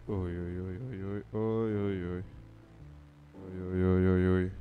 Oi, oi, oi, oi, oi, oi, oi, oi. Oi, oi, oi, oi, oi.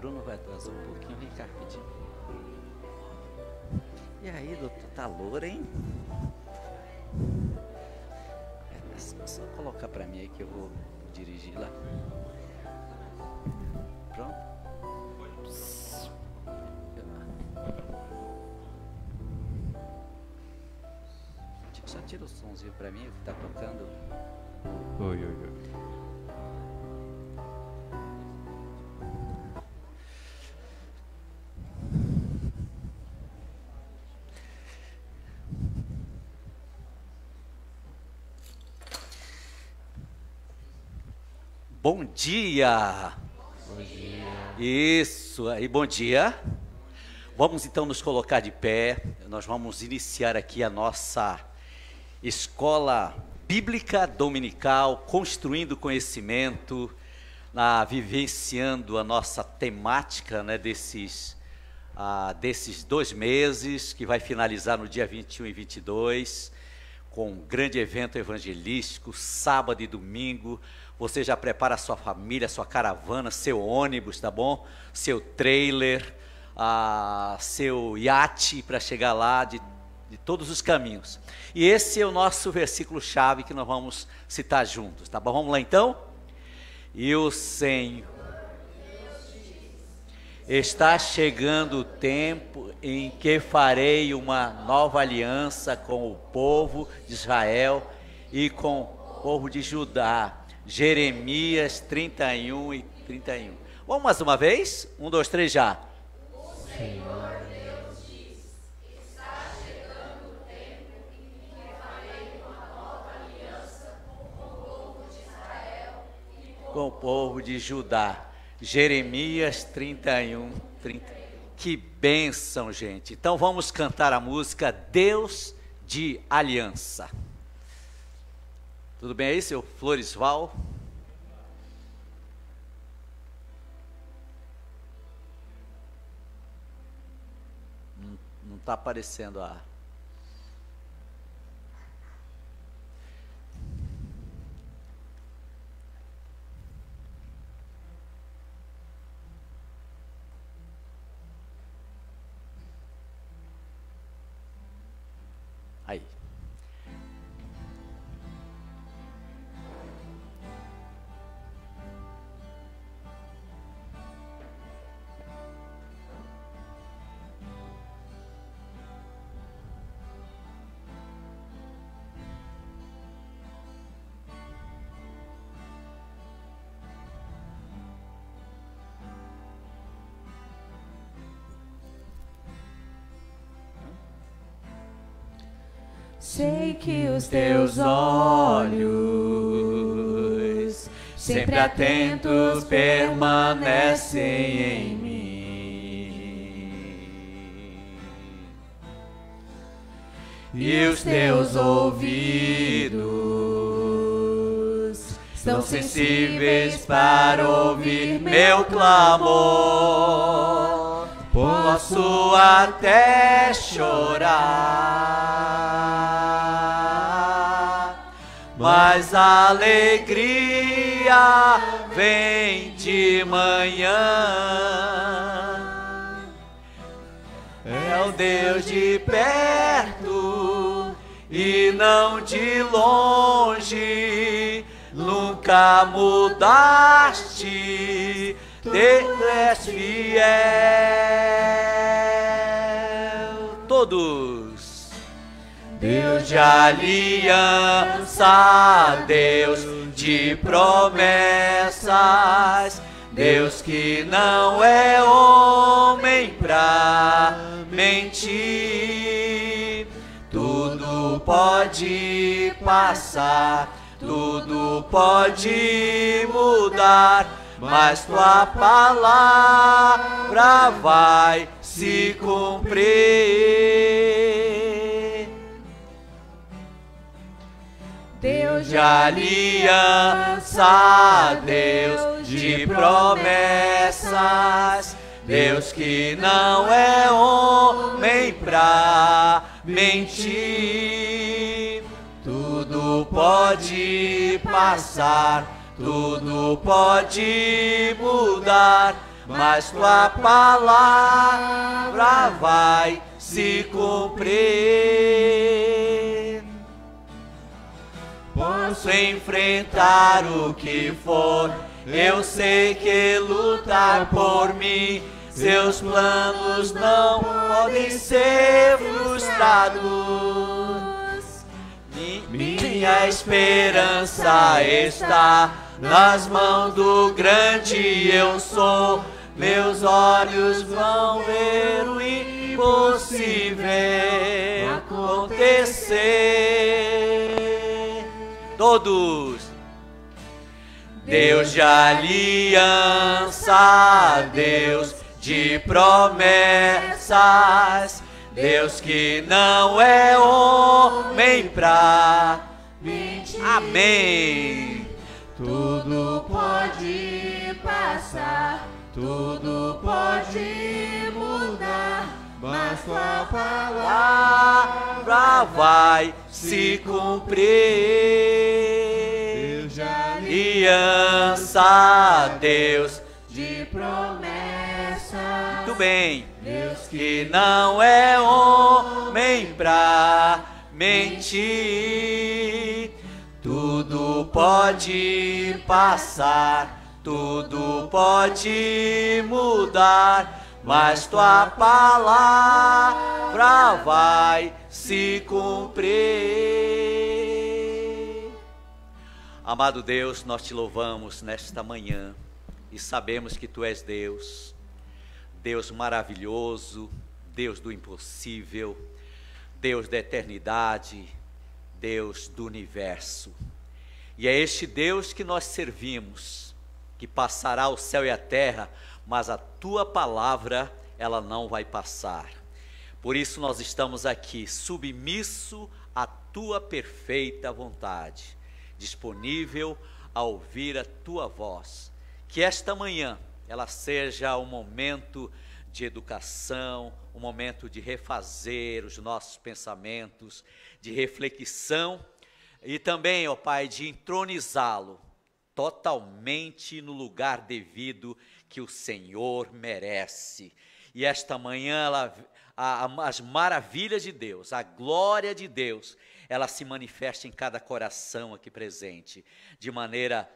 Bruno vai atrasar um pouquinho, vem cá rapidinho. E aí, doutor, tá louro, hein? Só colocar pra mim aí que eu vou dirigir lá. Pronto? Só tira o somzinho pra mim, o que tá tocando. Oi, oi, oi. Bom dia! Bom dia. Isso aí, bom dia. Vamos então nos colocar de pé. Nós vamos iniciar aqui a nossa escola bíblica dominical, construindo conhecimento, vivenciando a nossa temática, né, desses 2 meses, que vai finalizar no dia 21 e 22, com um grande evento evangelístico, sábado e domingo. Você já prepara a sua família, a sua caravana, seu ônibus, tá bom? Seu trailer, seu iate para chegar lá de todos os caminhos. E esse é o nosso versículo-chave que nós vamos citar juntos, tá bom? Vamos lá então? E o Senhor, está chegando o tempo em que farei uma nova aliança com o povo de Israel e com o povo de Judá. Jeremias 31 e 31. Vamos mais uma vez? 1, 2, 3 já. O Senhor Deus diz: está chegando o tempo em que farei uma nova aliança com o povo de Israel e com o povo de Judá. Jeremias 31, 30. Que bênção, gente. Então vamos cantar a música Deus de Aliança. Tudo bem aí, seu Floresval? Não está aparecendo a... Aí. sei que os teus olhos, sempre atentos, permanecem em mim, e os teus ouvidos são sensíveis para ouvir meu clamor. Posso até chorar, mas a alegria vem de manhã. É o Deus de perto e não de longe. Nunca mudaste, Deus és fiel. Todos. Deus de aliança, Deus de promessas, Deus que não é homem pra mentir. Tudo pode passar, tudo pode mudar, mas tua palavra vai se cumprir. Deus de aliança, Deus de promessas, Deus que não é homem pra mentir. Tudo pode passar, tudo pode mudar, mas tua palavra vai se cumprir. Posso enfrentar o que for, eu sei que lutar por mim, seus planos não podem ser frustrados. Minha esperança está nas mãos do grande eu sou. Meus olhos vão ver o impossível acontecer. Todos. Deus de aliança, Deus de promessas, Deus que não é homem pra mentir. Amém. Tudo pode passar, tudo pode mudar, mas tua palavra vai se cumprir. Deus de aliança, Deus de promessas. Muito bem. Deus que não é homem pra mentir. Tudo pode passar, tudo pode mudar, mas tua palavra vai se cumprir. Amado Deus, nós te louvamos nesta manhã e sabemos que tu és Deus, Deus maravilhoso, Deus do impossível, Deus da eternidade, Deus do universo. E é este Deus que nós servimos, que passará o céu e a terra, mas a tua palavra, ela não vai passar. Por isso nós estamos aqui, submisso à tua perfeita vontade, disponível a ouvir a tua voz. Que esta manhã ela seja um momento de educação, um momento de refazer os nossos pensamentos, de reflexão e também, ó Pai, de entronizá-lo totalmente no lugar devido que o Senhor merece. E esta manhã as maravilhas de Deus, a glória de Deus, ela se manifesta em cada coração aqui presente, de maneira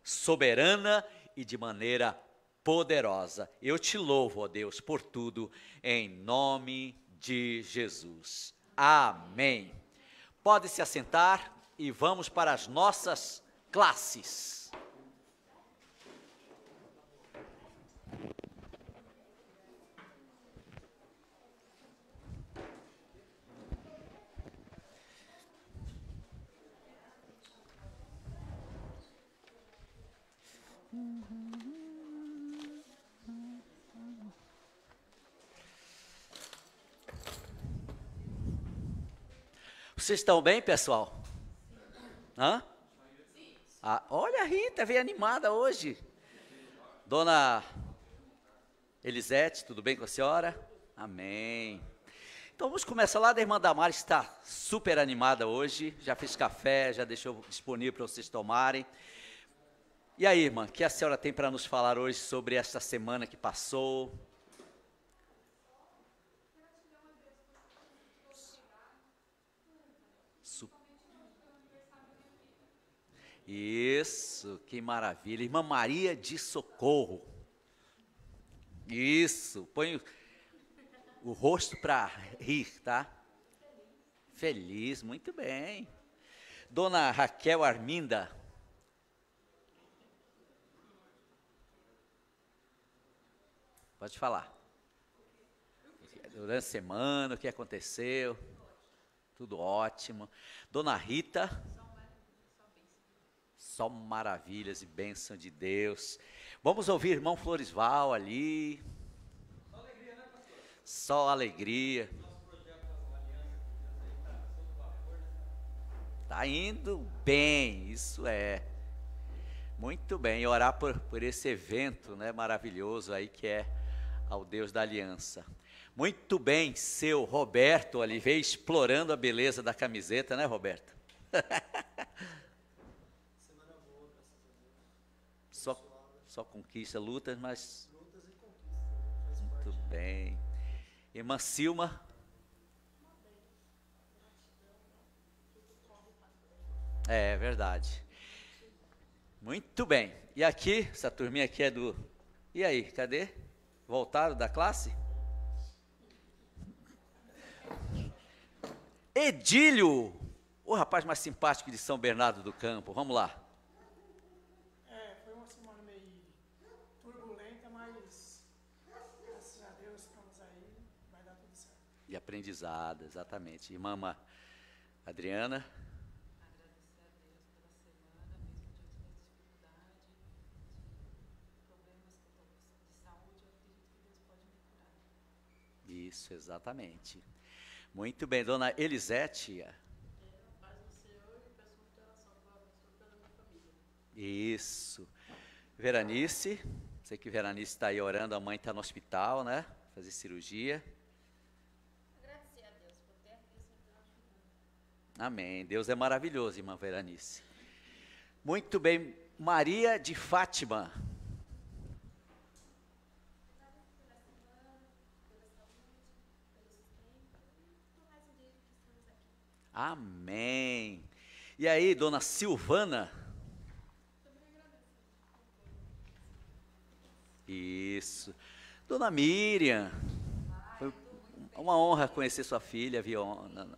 soberana e de maneira poderosa. Eu te louvo, ó Deus, por tudo, em nome de Jesus. Amém. Pode se assentar e vamos para as nossas classes. Vocês estão bem, pessoal? Hã? Ah, olha a Rita, veio animada hoje. Dona Elisete, tudo bem com a senhora? Amém. Então vamos começar lá da irmã Damares, que está super animada hoje. Já fez café, já deixou disponível para vocês tomarem. E aí, irmã, o que a senhora tem para nos falar hoje sobre esta semana que passou? Isso, que maravilha. Irmã Maria de Socorro. Isso, põe o rosto para rir, tá? Feliz, muito bem. Dona Raquel Arminda. Pode falar. Durante a semana, o que aconteceu? Tudo ótimo. Dona Rita. Só maravilhas e bênção de Deus. Vamos ouvir irmão Floresval ali. Só alegria, né, pastor? Só alegria. Está indo bem, isso é. Muito bem, e orar por esse evento, né, maravilhoso aí que é ao Deus da Aliança. Muito bem, seu Roberto ali veio explorando a beleza da camiseta, né, Roberto? Só conquista, lutas, mas... Lutas e bem. Irmã Silma. É verdade. Muito bem. E aqui, essa turminha aqui é do... E aí, cadê? Voltaram da classe? Edílio, o rapaz mais simpático de São Bernardo do Campo. Vamos lá. Foi uma semana meio turbulenta, mas graças a Deus estamos aí, vai dar tudo certo. De aprendizado, exatamente. Irmã Adriana. Agradecer a Deus pela semana, mesmo diante das dificuldades, de problemas que eu estou de saúde, eu acredito que Deus pode me curar. Isso, exatamente. Muito bem, dona Elisete. Paz do Senhor e peço muita oração pela minha família. Isso. Veranice, sei que Veranice está aí orando, a mãe está no hospital, né? Fazer cirurgia. Agradecer a Deus por ter aqui sempre ajudando. Amém. Deus é maravilhoso, irmã Veranice. Muito bem, Maria de Fátima. Pela semana, pela saúde, pelo sustento e por mais um dia que estamos aqui. Amém. E aí, dona Silvana? Isso. Dona Miriam. Foi uma honra conhecer sua filha, viu,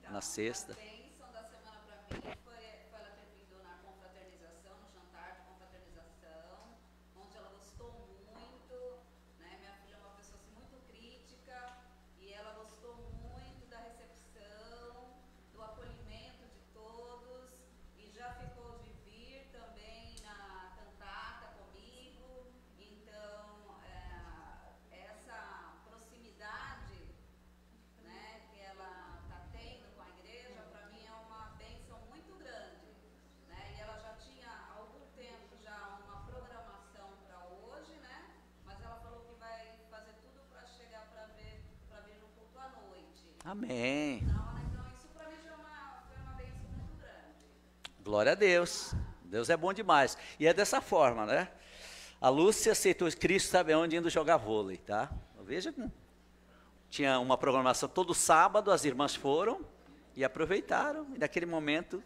na sexta. A bênção da semana para mim foi ela ter vindo na confraternização, no jantar de confraternização, onde ela gostou muito, né? Minha filha é uma pessoa assim, muito crítica e ela gostou muito da recepção, do acolhimento de todos e já ficou de vir também na cantata comigo. Então, essa proximidade, né, que ela está tendo com a igreja, para mim é uma bênção muito grande, né? E ela já tinha há algum tempo já uma programação para hoje, né? Mas ela falou que vai fazer tudo para chegar para vir no culto à noite. Amém. Então isso para mim já foi uma bênção muito grande. Glória a Deus. Deus é bom demais. E é dessa forma, né? A Lúcia aceitou Cristo, sabe onde, indo jogar vôlei, tá? Veja como tinha uma programação todo sábado, as irmãs foram e aproveitaram, e naquele momento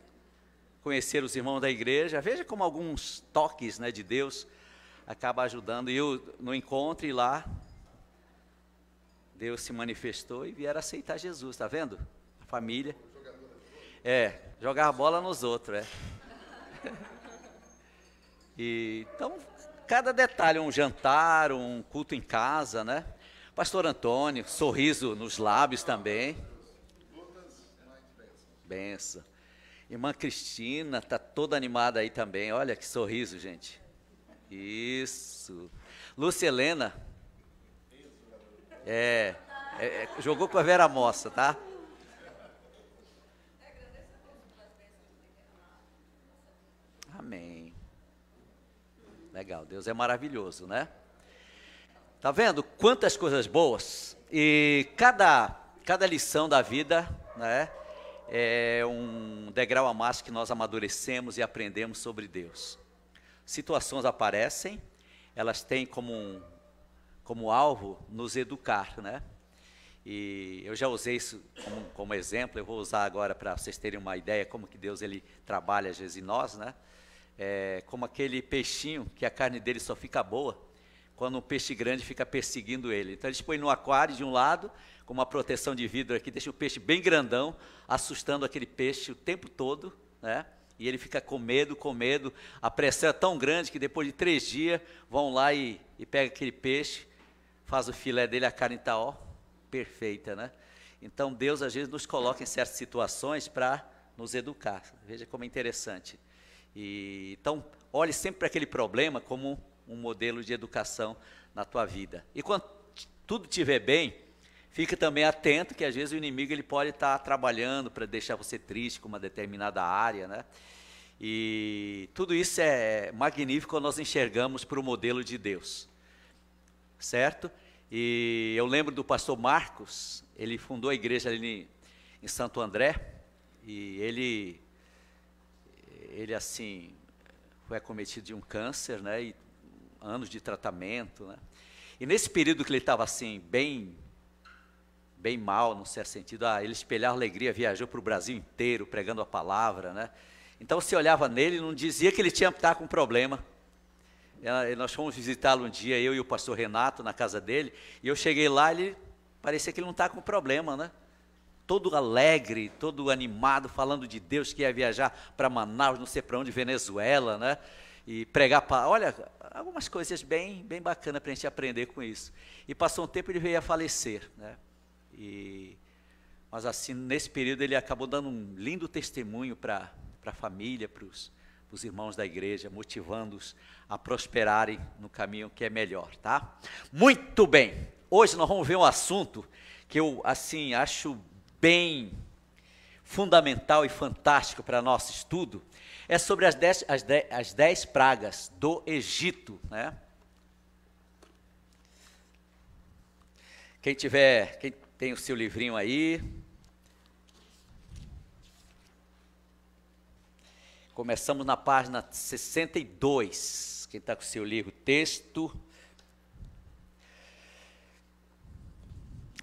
conheceram os irmãos da igreja. Veja como alguns toques, né, de Deus acabam ajudando. E eu, no encontro e lá, Deus se manifestou e vieram aceitar Jesus, tá vendo? A família. Jogar a bola nos outros, E, então, cada detalhe, um jantar, um culto em casa, né? Pastor Antônio, sorriso nos lábios também. Benção. Irmã Cristina, está toda animada aí também. Olha que sorriso, gente. Isso. Lúcia Helena. Jogou com a Vera Mossa, tá? Amém. Legal, Deus é maravilhoso, né? Tá vendo quantas coisas boas? E cada lição da vida, né, é um degrau a mais que nós amadurecemos e aprendemos sobre Deus. Situações aparecem, elas têm como alvo nos educar, né? E eu já usei isso como exemplo, eu vou usar agora para vocês terem uma ideia como que Deus ele trabalha às vezes em nós, né? Como aquele peixinho que a carne dele só fica boa quando um peixe grande fica perseguindo ele. Então eles põem no aquário de um lado, com uma proteção de vidro aqui, deixa o peixe bem grandão, assustando aquele peixe o tempo todo, né? E ele fica com medo, a pressão é tão grande que depois de 3 dias, vão lá e pega aquele peixe, faz o filé dele, a carne está, perfeita, né? Então Deus às vezes nos coloca em certas situações para nos educar, veja como é interessante. Então, olhe sempre para aquele problema como um modelo de educação na tua vida. E quando tudo estiver bem, fica também atento que às vezes o inimigo ele pode estar trabalhando para deixar você triste com uma determinada área, né? E tudo isso é magnífico quando nós enxergamos para o modelo de Deus, certo? E eu lembro do pastor Marcos, ele fundou a igreja ali em Santo André, e ele assim, foi acometido de um câncer, né, e anos de tratamento, né, E nesse período que ele estava assim, bem mal, num certo sentido, ele espelhava alegria, viajou para o Brasil inteiro pregando a palavra, né? Então você olhava nele e não dizia que ele tinha que estar com problema. Nós fomos visitá-lo um dia, eu e o pastor Renato, na casa dele, e eu cheguei lá, ele parecia que ele não está com problema, né? Todo alegre, todo animado, falando de Deus, que ia viajar para Manaus, não sei para onde, Venezuela, né? E pregar, olha, algumas coisas bem bacanas para a gente aprender com isso. E passou um tempo, ele veio a falecer, né? Mas assim, nesse período ele acabou dando um lindo testemunho para a família, para os irmãos da igreja, motivando-os a prosperarem no caminho que é melhor, tá? Muito bem, hoje nós vamos ver um assunto que eu, assim, acho bem fundamental e fantástico para nosso estudo, é sobre as 10 pragas do Egito, né? Quem tem o seu livrinho aí, começamos na página 62, quem está com o seu livro, texto,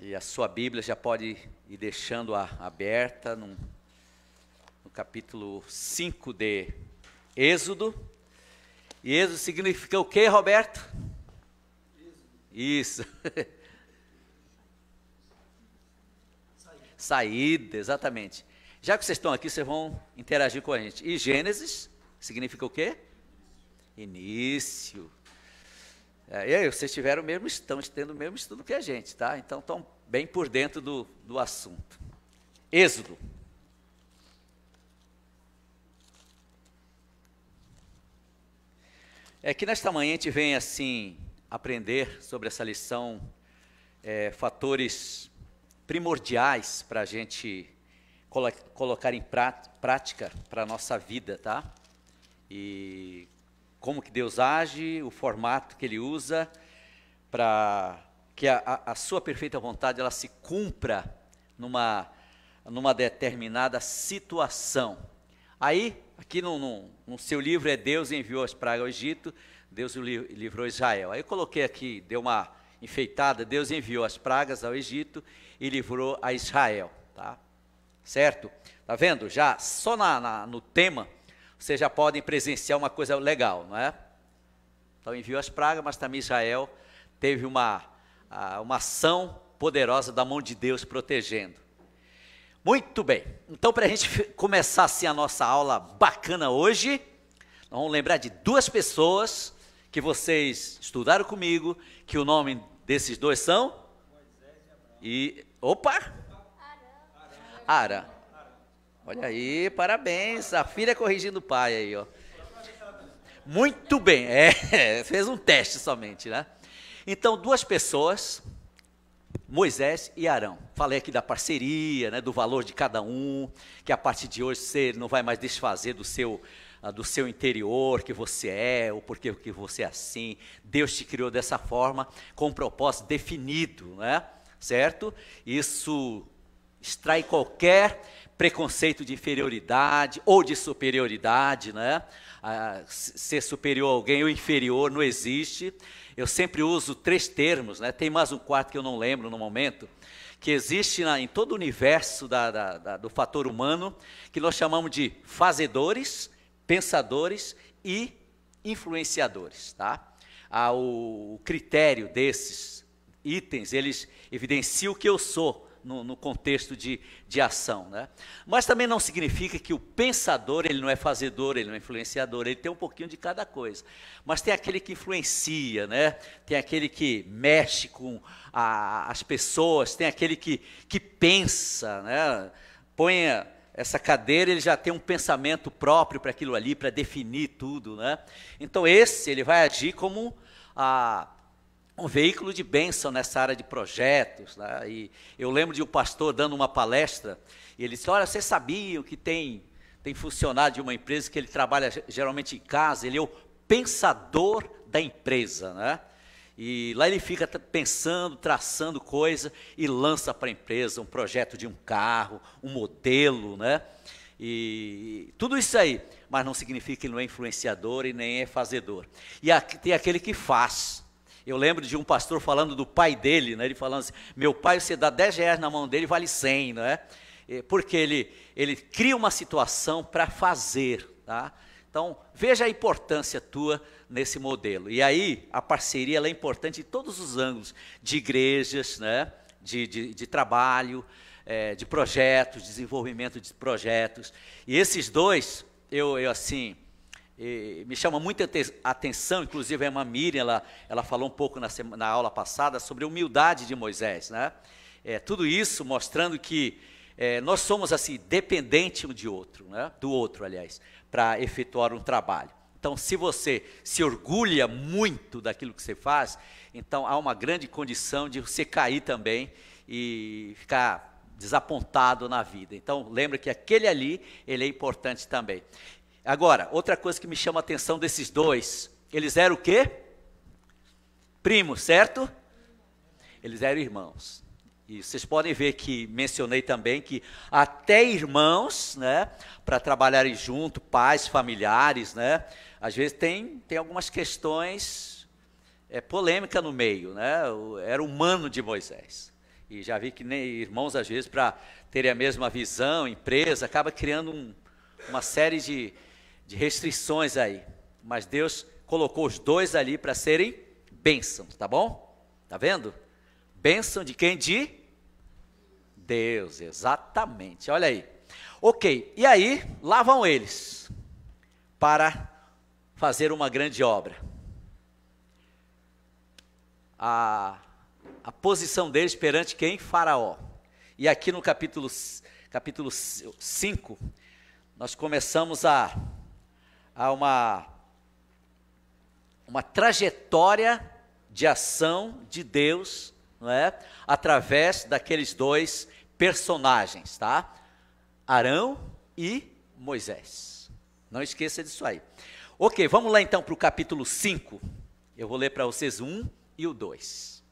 e a sua Bíblia já pode ir deixando-a aberta, no capítulo 5 de Êxodo. E Êxodo significa o quê, Roberto? Isso. Saída, exatamente. Já que vocês estão aqui, vocês vão interagir com a gente. E Gênesis significa o quê? Início. E aí, vocês estão tendo o mesmo estudo que a gente, tá? Então, estão bem por dentro do assunto. Êxodo. Que nesta manhã a gente vem, assim, aprender sobre essa lição, fatores primordiais para a gente colocar em prática para a nossa vida, tá? E como que Deus age, o formato que Ele usa para que a sua perfeita vontade ela se cumpra numa determinada situação. Aí, aqui no seu livro Deus enviou as pragas ao Egito, Deus livrou Israel. Aí eu coloquei aqui, deu uma enfeitada, Deus enviou as pragas ao Egito e livrou a Israel, tá? Certo? Tá vendo? Já só no tema, vocês já podem presenciar uma coisa legal, não é? Então enviou as pragas, mas também Israel teve uma ação poderosa da mão de Deus protegendo. Muito bem, então para a gente começar assim a nossa aula bacana hoje, nós vamos lembrar de duas pessoas que vocês estudaram comigo, que o nome desses dois são? Arã. Olha aí, parabéns, a filha corrigindo o pai aí, ó. Muito bem, fez um teste somente, né? Então, duas pessoas, Moisés e Arão. Falei aqui da parceria, né, do valor de cada um, que a partir de hoje você não vai mais desfazer do seu interior, que você é, ou porque que você é assim. Deus te criou dessa forma, com um propósito definido, né? Certo? Isso extrai qualquer preconceito de inferioridade ou de superioridade, né? Ser superior a alguém ou inferior não existe. Eu sempre uso 3 termos, né? Tem mais um quarto que eu não lembro no momento, que existe em todo o universo do fator humano, que nós chamamos de fazedores, pensadores e influenciadores, tá? O critério desses itens, eles evidenciam o que eu sou no contexto de ação, né? Mas também não significa que o pensador, ele não é fazedor, ele não é influenciador, ele tem um pouquinho de cada coisa. Mas tem aquele que influencia, né? Tem aquele que mexe com as pessoas, tem aquele que pensa, né? Põe essa cadeira, ele já tem um pensamento próprio para aquilo ali, para definir tudo, né? Então ele vai agir como um veículo de bênção nessa área de projetos, né? E eu lembro de um pastor dando uma palestra, e ele disse, olha, vocês sabiam que tem funcionário de uma empresa que ele trabalha geralmente em casa, ele é o pensador da empresa, né? E lá ele fica pensando, traçando coisa e lança para a empresa um projeto de um carro, um modelo, né? E tudo isso aí, mas não significa que ele não é influenciador e nem é fazedor. E tem aquele que faz. Eu lembro de um pastor falando do pai dele, né? Ele falando assim, meu pai, você dá 10 reais na mão dele, vale 100, não é? Porque ele cria uma situação para fazer, tá? Então, veja a importância tua nesse modelo. E aí, a parceria ela é importante em todos os ângulos, de igrejas, né? de trabalho, de projetos, desenvolvimento de projetos. E esses dois, eu assim, me chama muita atenção, inclusive a irmã Miriam, ela falou um pouco na aula passada sobre a humildade de Moisés, né? Tudo isso mostrando que nós somos assim, dependentes um de outro, né? Do outro, aliás, para efetuar um trabalho. Então, se você se orgulha muito daquilo que você faz, então há uma grande condição de você cair também e ficar desapontado na vida. Então, lembra que aquele ali, ele é importante também. Agora, outra coisa que me chama a atenção desses dois, eles eram o quê? Primos, certo? Eles eram irmãos. E vocês podem ver que mencionei também que até irmãos, né, para trabalharem junto, pais, familiares, né, às vezes tem algumas questões polêmicas no meio, né, era humano de Moisés. E já vi que nem irmãos, às vezes, para terem a mesma visão, empresa, acaba criando uma série de restrições aí. Mas Deus colocou os dois ali para serem bênçãos, tá bom? Tá vendo? Bênção de quem? De Deus, exatamente, olha aí. Ok, e aí, lá vão eles para fazer uma grande obra. A posição deles perante quem? Faraó. E aqui no capítulo 5, nós começamos a uma trajetória de ação de Deus, não é? Através daqueles dois personagens, tá? Arão e Moisés. Não esqueça disso aí. Ok, vamos lá então para o capítulo 5. Eu vou ler para vocês o 1 e o 2.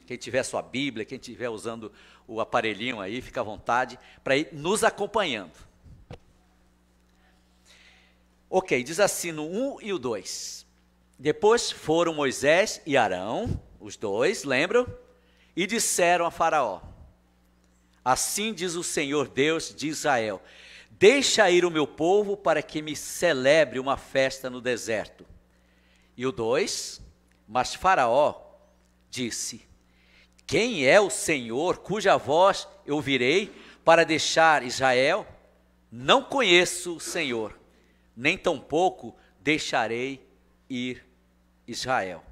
Quem tiver sua Bíblia, quem estiver usando o aparelhinho aí, fica à vontade para ir nos acompanhando. Ok, diz assim no 1 e o 2. Depois foram Moisés e Arão, os dois, lembram? E disseram a Faraó, assim diz o Senhor Deus de Israel, deixa ir o meu povo para que me celebre uma festa no deserto. E o 2, mas Faraó disse, quem é o Senhor cuja voz eu ouvirei para deixar Israel? Não conheço o Senhor, nem tampouco deixarei ir Israel.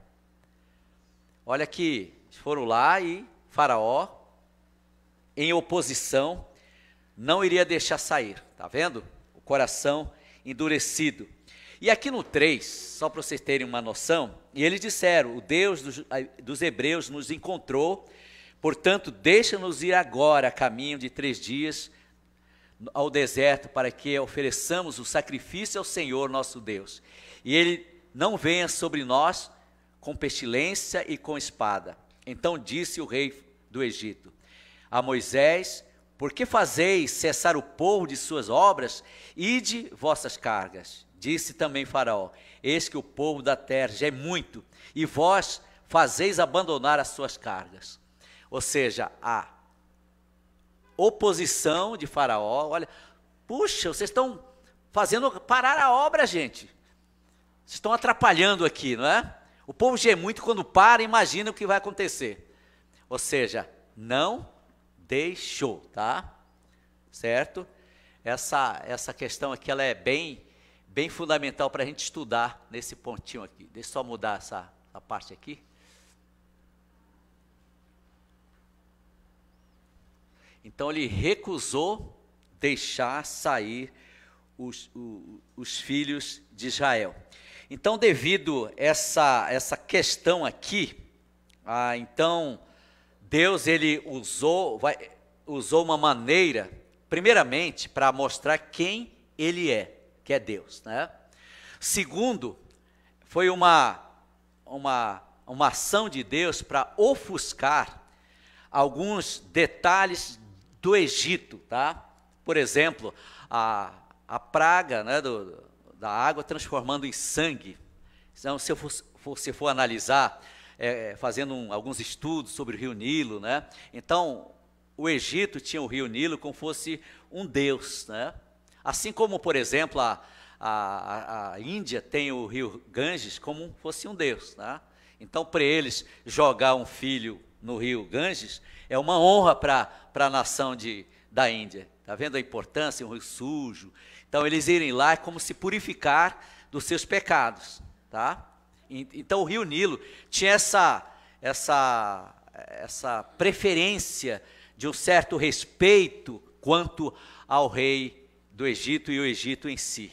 Olha que foram lá e Faraó, em oposição, não iria deixar sair, tá vendo? O coração endurecido. E aqui no 3, só para vocês terem uma noção, e eles disseram, o Deus dos hebreus nos encontrou, portanto, deixa-nos ir agora a caminho de 3 dias ao deserto, para que ofereçamos o sacrifício ao Senhor nosso Deus. E ele não venha sobre nós com pestilência e com espada. Então disse o rei do Egito a Moisés, por que fazeis cessar o povo de suas obras e de vossas cargas? Disse também Faraó, eis que o povo da terra já é muito, e vós fazeis abandonar as suas cargas. Ou seja, a oposição de Faraó, olha, puxa, vocês estão fazendo parar a obra, gente. Vocês estão atrapalhando aqui, não é? O povo já é muito, quando para, imagina o que vai acontecer. Ou seja, não deixou, tá? Certo? Essa questão aqui, ela é bem fundamental para a gente estudar nesse pontinho aqui. Deixa eu só mudar essa parte aqui. Então, ele recusou deixar sair os filhos de Israel. Então, devido a essa questão aqui, então, Deus ele usou uma maneira, primeiramente, para mostrar quem ele é, que é Deus, né? Segundo, foi uma ação de Deus para ofuscar alguns detalhes do Egito, tá? Por exemplo, a praga, né, da água transformando em sangue. Então, se você for analisar fazendo alguns estudos sobre o rio Nilo, né? Então, o Egito tinha o rio Nilo como fosse um deus, né? Assim como, por exemplo, a Índia tem o rio Ganges como fosse um deus, né? Então, para eles, jogar um filho no rio Ganges é uma honra para a nação da Índia. Está vendo a importância? Um rio sujo. Então, eles irem lá é como se purificar dos seus pecados, tá? Então, o rio Nilo tinha essa preferência de um certo respeito quanto ao rei do Egito e o Egito em si.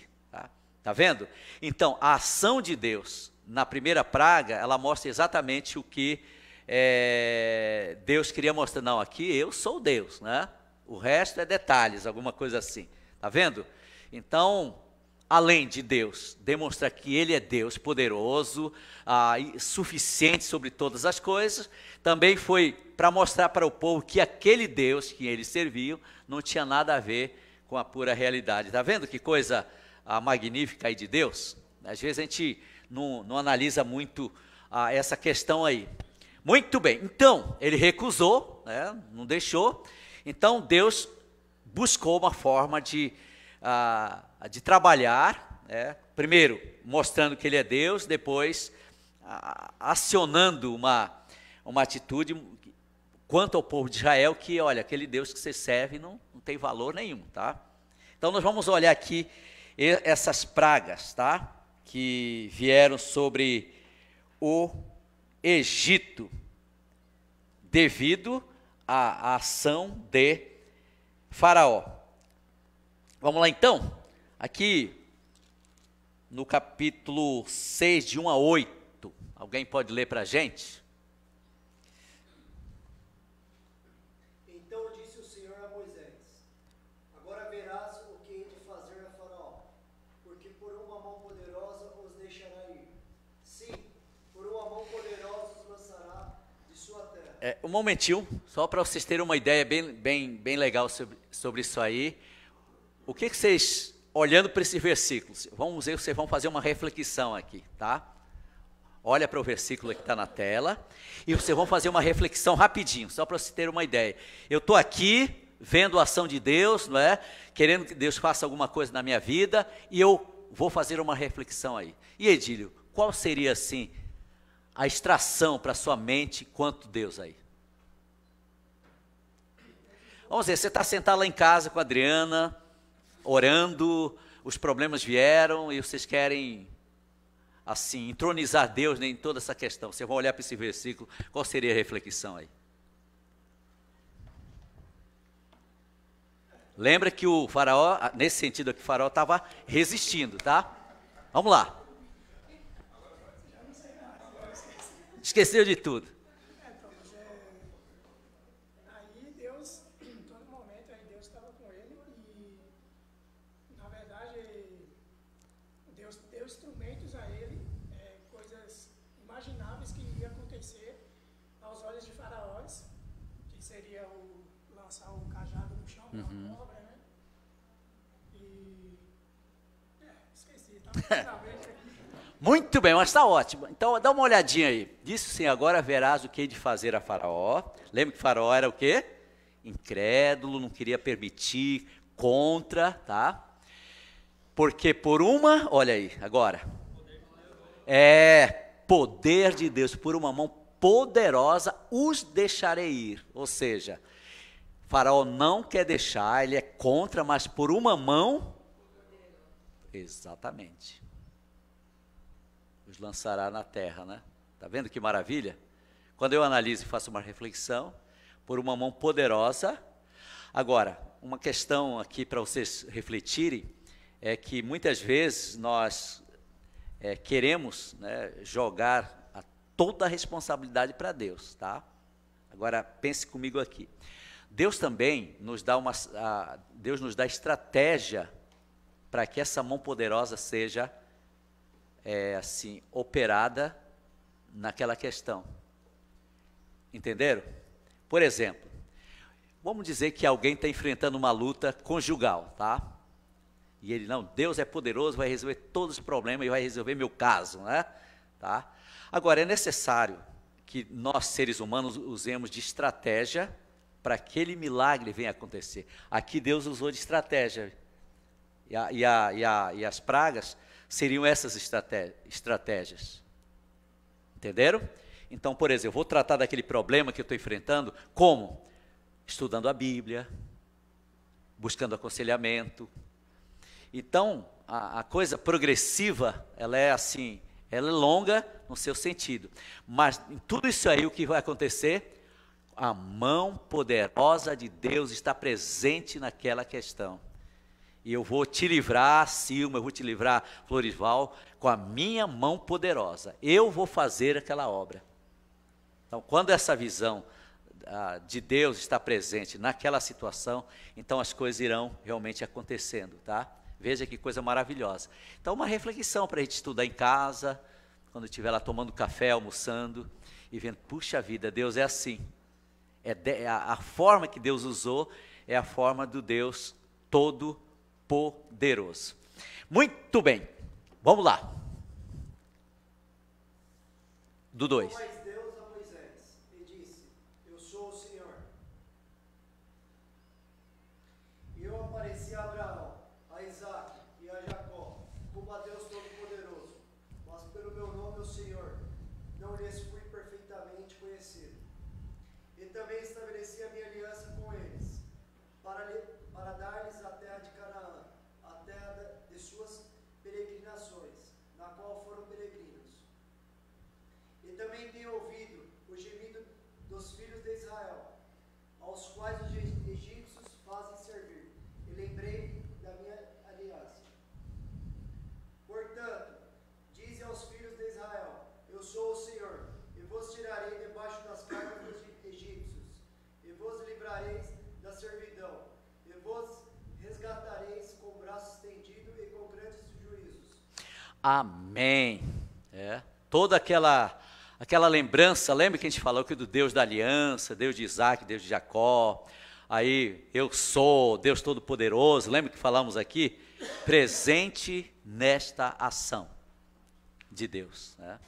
Tá vendo? Então, a ação de Deus na primeira praga, ela mostra exatamente o que Deus queria mostrar. Não, aqui eu sou Deus, né? O resto é detalhes, alguma coisa assim. Tá vendo? Então, além de Deus demonstrar que Ele é Deus poderoso, suficiente sobre todas as coisas, também foi para mostrar para o povo que aquele Deus que eles serviam não tinha nada a ver com a pura realidade. Está vendo que coisa magnífica aí de Deus? Às vezes a gente não analisa muito essa questão aí. Muito bem, então ele recusou, né, não deixou. Então Deus buscou uma forma de trabalhar, né, primeiro mostrando que Ele é Deus, depois acionando uma atitude quanto ao povo de Israel, que olha, aquele Deus que você serve não tem valor nenhum, tá? Então nós vamos olhar aqui essas pragas, tá? Que vieram sobre o Egito, devido à ação de Faraó. Vamos lá então, aqui no capítulo 6, de 1 a 8, alguém pode ler para a gente? Então disse o Senhor a Moisés: agora verás o que hei de fazer a Faraó, porque por uma mão poderosa os deixará ir. Sim, por uma mão poderosa os lançará de sua terra. Um momentinho, só para vocês terem uma ideia bem legal sobre isso aí. O que vocês, olhando para esses versículos, vamos ver, vocês vão fazer uma reflexão aqui, tá? Olha para o versículo que está na tela, e vocês vão fazer uma reflexão rapidinho, só para vocês terem uma ideia. Eu estou aqui, vendo a ação de Deus, não é? Querendo que Deus faça alguma coisa na minha vida, e eu vou fazer uma reflexão aí. E Edílio, qual seria, assim, a extração para a sua mente quanto Deus aí? Vamos ver, você está sentado lá em casa com a Adriana, orando, os problemas vieram e vocês querem, assim, entronizar Deus em toda essa questão. Vocês vão olhar para esse versículo, qual seria a reflexão aí? Lembra que o Faraó, nesse sentido aqui, o Faraó estava resistindo, tá? Vamos lá. Esqueceu de tudo. Aí Deus, em todo momento, aí Deus estava com ele e, na verdade, Deus deu instrumentos a ele, coisas imagináveis que iam acontecer aos olhos de Faraós, que seria lançar o cajado no chão, uma cobra, né? E, esqueci, tá finalmente aqui. Muito bem, mas está ótimo. Então, dá uma olhadinha aí. Disse sim, agora verás o que hei de fazer a Faraó. Lembra que Faraó era o quê? Incrédulo, não queria permitir, contra, tá? Porque por uma, olha aí, agora. Poder de Deus, por uma mão poderosa os deixarei ir. Ou seja, Faraó não quer deixar, ele é contra, mas por uma mão, exatamente, os lançará na terra, né? Tá vendo que maravilha? Quando eu analiso e faço uma reflexão, por uma mão poderosa. Agora, uma questão aqui para vocês refletirem, é que muitas vezes nós queremos, né, jogar toda a responsabilidade para Deus, tá? Agora, pense comigo aqui. Deus também nos dá Deus nos dá estratégia para que essa mão poderosa seja assim, operada naquela questão. Entenderam? Por exemplo, vamos dizer que alguém está enfrentando uma luta conjugal, tá? E ele, não, Deus é poderoso, vai resolver todos os problemas e vai resolver meu caso, né? Tá? Agora, é necessário que nós, seres humanos, usemos de estratégia para que aquele milagre venha acontecer. Aqui Deus usou de estratégia. E as pragas seriam essas estratégias. Entenderam? Então, por exemplo, eu vou tratar daquele problema que eu estou enfrentando, como? Estudando a Bíblia, buscando aconselhamento. Então, a coisa progressiva, ela é assim, ela é longa no seu sentido. Mas em tudo isso aí, o que vai acontecer? A mão poderosa de Deus está presente naquela questão. E eu vou te livrar, Silma, eu vou te livrar, Florival, com a minha mão poderosa. Eu vou fazer aquela obra. Então, quando essa visão de Deus está presente naquela situação, então as coisas irão realmente acontecendo, tá? Veja que coisa maravilhosa. Então, uma reflexão para a gente estudar em casa, quando estiver lá tomando café, almoçando, e vendo, puxa vida, Deus é assim. A forma que Deus usou é a forma do Deus Todo-Poderoso. Muito bem, vamos lá. Do 2. Mas Deus a Moisés e disse: Eu sou o Senhor. E eu apareci a Abraão, a Isaque e a Jacó, como a Deus Todo-Poderoso. Mas pelo meu nome, o Senhor, não lhes fui perfeitamente conhecido. E também estabeleci a minha aliança com eles, para dar-lhes a terra de Canaã, a terra de suas peregrinações, na qual foram peregrinos. E também tenho ouvido o gemido dos filhos de Israel, aos quais os egípcios fazem servir, e lembrei da minha aliança. Portanto, dize aos filhos de Israel: Eu sou o Senhor, e vos tirarei debaixo das cargas dos egípcios, e vos livrareis da servidão, e vos resgatareis com o braço estendido e com grandes juízos. Amém. Toda aquela lembrança, lembra que a gente falou aqui do Deus da aliança, Deus de Isaac, Deus de Jacó, aí eu sou Deus Todo-Poderoso, lembra que falamos aqui? Presente nesta ação de Deus, né?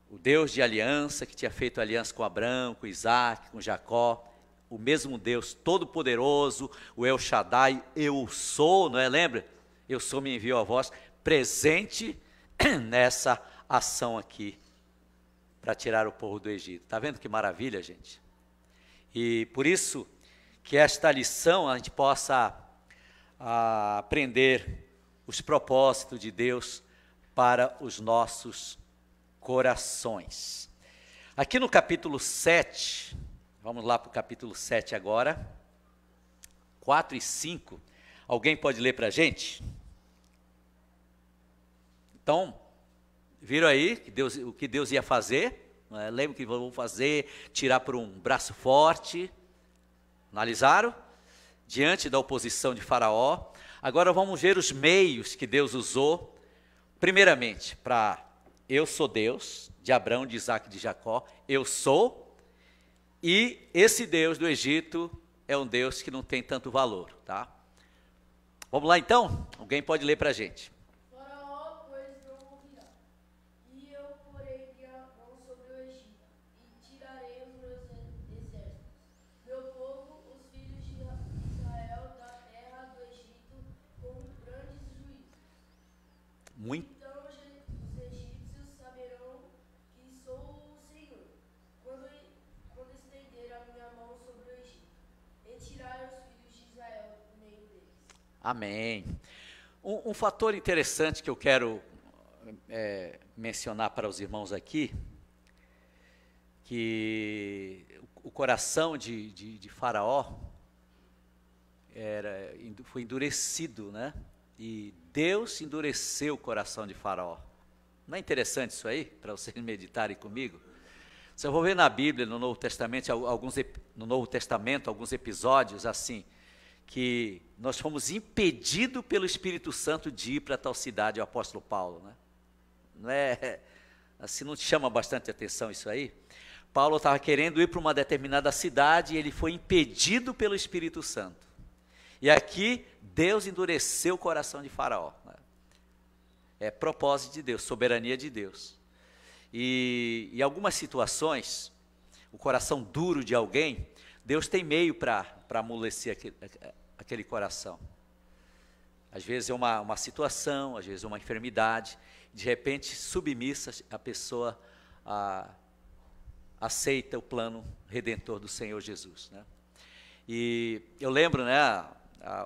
O Deus de aliança, que tinha feito aliança com Abraão, com Isaac, com Jacó, o mesmo Deus Todo-Poderoso, o El Shaddai, eu sou, não é? Lembra? Eu sou, me enviou a vós, presente nessa ação aqui, para tirar o povo do Egito. Está vendo que maravilha, gente? E por isso que esta lição a gente possa aprender os propósitos de Deus para os nossos corações. Aqui no capítulo 7, vamos lá para o capítulo 7 agora, 4 e 5, alguém pode ler para a gente? Então, viram aí o que Deus ia fazer? Lembra que vou fazer? Tirar por um braço forte. Analisaram? Diante da oposição de Faraó. Agora vamos ver os meios que Deus usou. Primeiramente, para eu sou Deus, de Abraão, de Isaac e de Jacó. Eu sou. E esse Deus do Egito é um Deus que não tem tanto valor, tá? Vamos lá então? Alguém pode ler para a gente. Muito. Então os egípcios saberão que sou o Senhor, quando estender a minha mão sobre o Egito, e tirar os filhos de Israel do meio deles. Amém. Um fator interessante que eu quero mencionar para os irmãos aqui, que o coração de Faraó foi endurecido, né? E Deus endureceu o coração de Faraó. Não é interessante isso aí, para vocês meditarem comigo? Você vai ver na Bíblia, no Novo Testamento, alguns episódios assim, que nós fomos impedidos pelo Espírito Santo de ir para tal cidade, o apóstolo Paulo, né? Não é assim, não te chama bastante atenção isso aí? Paulo estava querendo ir para uma determinada cidade e ele foi impedido pelo Espírito Santo. E aqui Deus endureceu o coração de Faraó. É propósito de Deus, soberania de Deus. E em algumas situações, o coração duro de alguém, Deus tem meio para amolecer aquele coração. Às vezes é uma situação, às vezes é uma enfermidade, de repente, submissa, a pessoa aceita o plano redentor do Senhor Jesus, né? E eu lembro, né,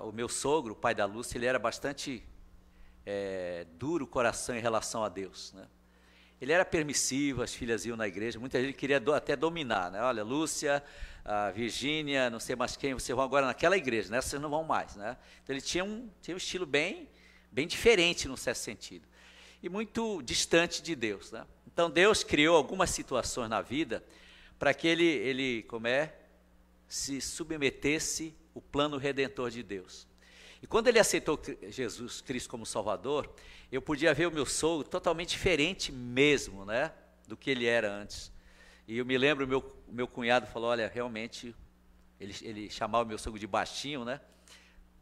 o meu sogro, o pai da Lúcia, ele era bastante duro o coração em relação a Deus, né? Ele era permissivo, as filhas iam na igreja, muita gente queria até dominar, né? Olha, Lúcia, Virgínia, não sei mais quem, vocês vão agora naquela igreja, nessa vocês não vão mais, né? Então ele tinha um estilo bem diferente num certo sentido, e muito distante de Deus, né? Então Deus criou algumas situações na vida para que ele se submetesse ao plano redentor de Deus. E quando ele aceitou Jesus Cristo como Salvador, eu podia ver o meu sogro totalmente diferente mesmo, né, do que ele era antes. E eu me lembro, o meu cunhado falou, olha, realmente, ele chamava o meu sogro de baixinho, né?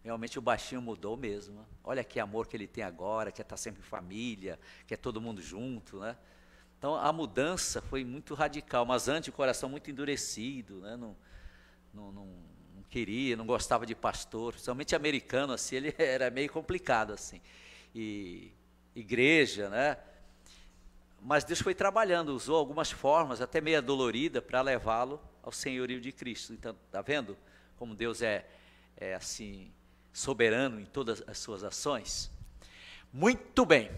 Realmente o baixinho mudou mesmo. Olha que amor que ele tem agora, quer estar sempre em família, quer todo mundo junto, né? Então a mudança foi muito radical, mas antes o coração muito endurecido, né? Não queria, não gostava de pastor, principalmente americano, assim, ele era meio complicado, assim. E igreja, né? Mas Deus foi trabalhando, usou algumas formas, até meio dolorida, para levá-lo ao senhorio de Cristo. Então, tá vendo como Deus é assim, soberano em todas as suas ações? Muito bem.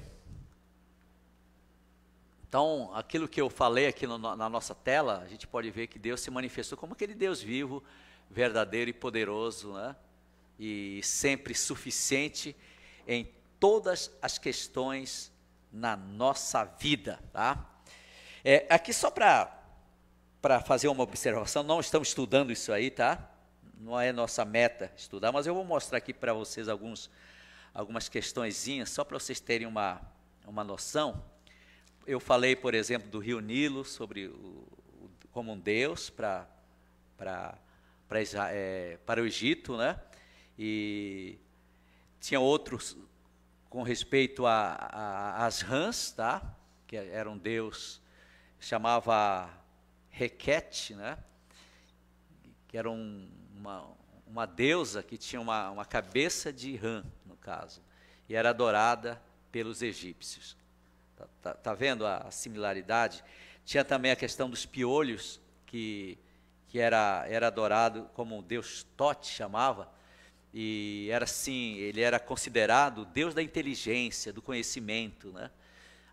Então, aquilo que eu falei aqui na nossa tela, a gente pode ver que Deus se manifestou como aquele Deus vivo, verdadeiro e poderoso, né? E sempre suficiente em todas as questões na nossa vida, tá? Aqui só para fazer uma observação, não estamos estudando isso aí, tá? Não é nossa meta estudar, mas eu vou mostrar aqui para vocês algumas questõezinhas, só para vocês terem uma noção. Eu falei, por exemplo, do Rio Nilo, como um Deus para o Egito, né? E tinha outros com respeito às rãs, tá? Que era um Deus, chamava Requete, né? Que era uma deusa que tinha uma cabeça de rã, no caso, e era adorada pelos egípcios. Tá vendo a similaridade? Tinha também a questão dos piolhos, que era adorado como Deus Tote chamava, e era assim, ele era considerado o Deus da inteligência, do conhecimento, né?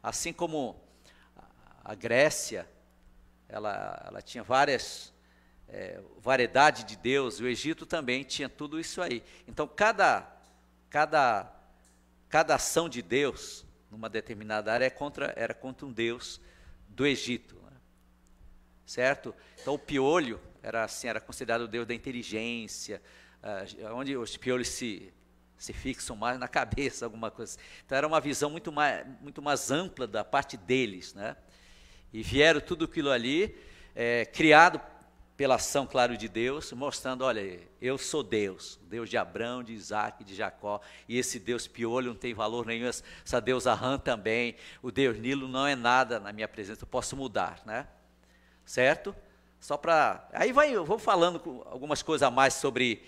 Assim como a Grécia, ela tinha variedade de Deus, o Egito também tinha tudo isso aí. Então cada ação de Deus numa determinada área era contra um Deus do Egito, né? Certo? Então o piolho era considerado o Deus da inteligência, onde os piolhos se fixam mais na cabeça, alguma coisa. Então era uma visão muito mais ampla da parte deles, né? E vieram tudo aquilo ali, criado pela ação, claro, de Deus, mostrando, olha, eu sou Deus, Deus de Abraão, de Isaac, de Jacó, e esse Deus piolho não tem valor nenhum, essa deusa Rã também, o Deus Nilo não é nada na minha presença, eu posso mudar, né? Certo? Só para... Aí eu vou falando algumas coisas a mais sobre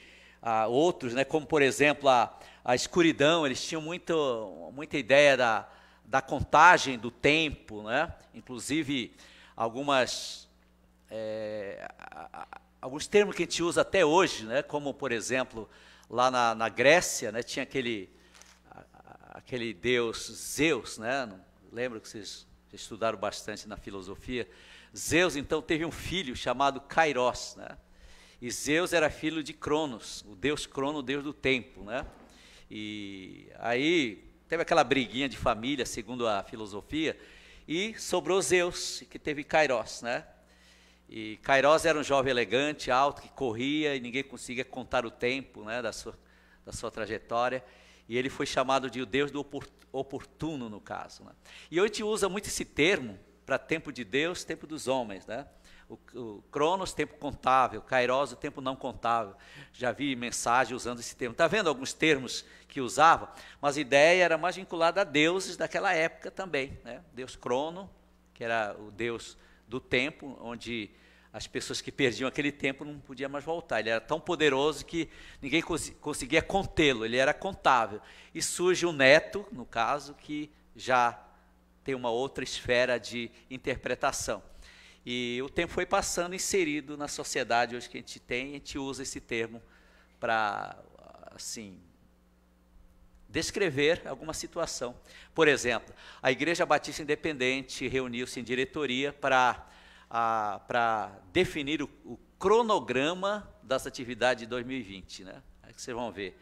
outros, né? Como, por exemplo, a escuridão, eles tinham muita ideia da contagem do tempo, né? Inclusive, alguns termos que a gente usa até hoje, né? Como, por exemplo, lá na Grécia, né? Tinha aquele deus Zeus, né? Lembro que vocês estudaram bastante na filosofia. Zeus, então, teve um filho chamado Kairos, né? E Zeus era filho de Cronos, o deus Crono, o deus do tempo, né? E aí teve aquela briguinha de família, segundo a filosofia, e sobrou Zeus, que teve Kairos, né? E Kairos era um jovem elegante, alto, que corria e ninguém conseguia contar o tempo, né, da sua trajetória. E ele foi chamado de o Deus do oportuno, no caso, né? E hoje a gente usa muito esse termo para tempo de Deus, tempo dos homens, né? O Cronos, tempo contável, Kairos, o tempo não contável. Já vi mensagem usando esse termo. Está vendo alguns termos que usava? Mas a ideia era mais vinculada a deuses daquela época também, né? Deus Crono, que era o Deus do tempo, onde as pessoas que perdiam aquele tempo não podiam mais voltar. Ele era tão poderoso que ninguém conseguia contê-lo, ele era contável. E surge o neto, no caso, que já tem uma outra esfera de interpretação. E o tempo foi passando, inserido na sociedade hoje que a gente usa esse termo para, assim, descrever alguma situação. Por exemplo, a Igreja Batista Independente reuniu-se em diretoria para definir o cronograma das atividades de 2020. Né? Aí que vocês vão ver.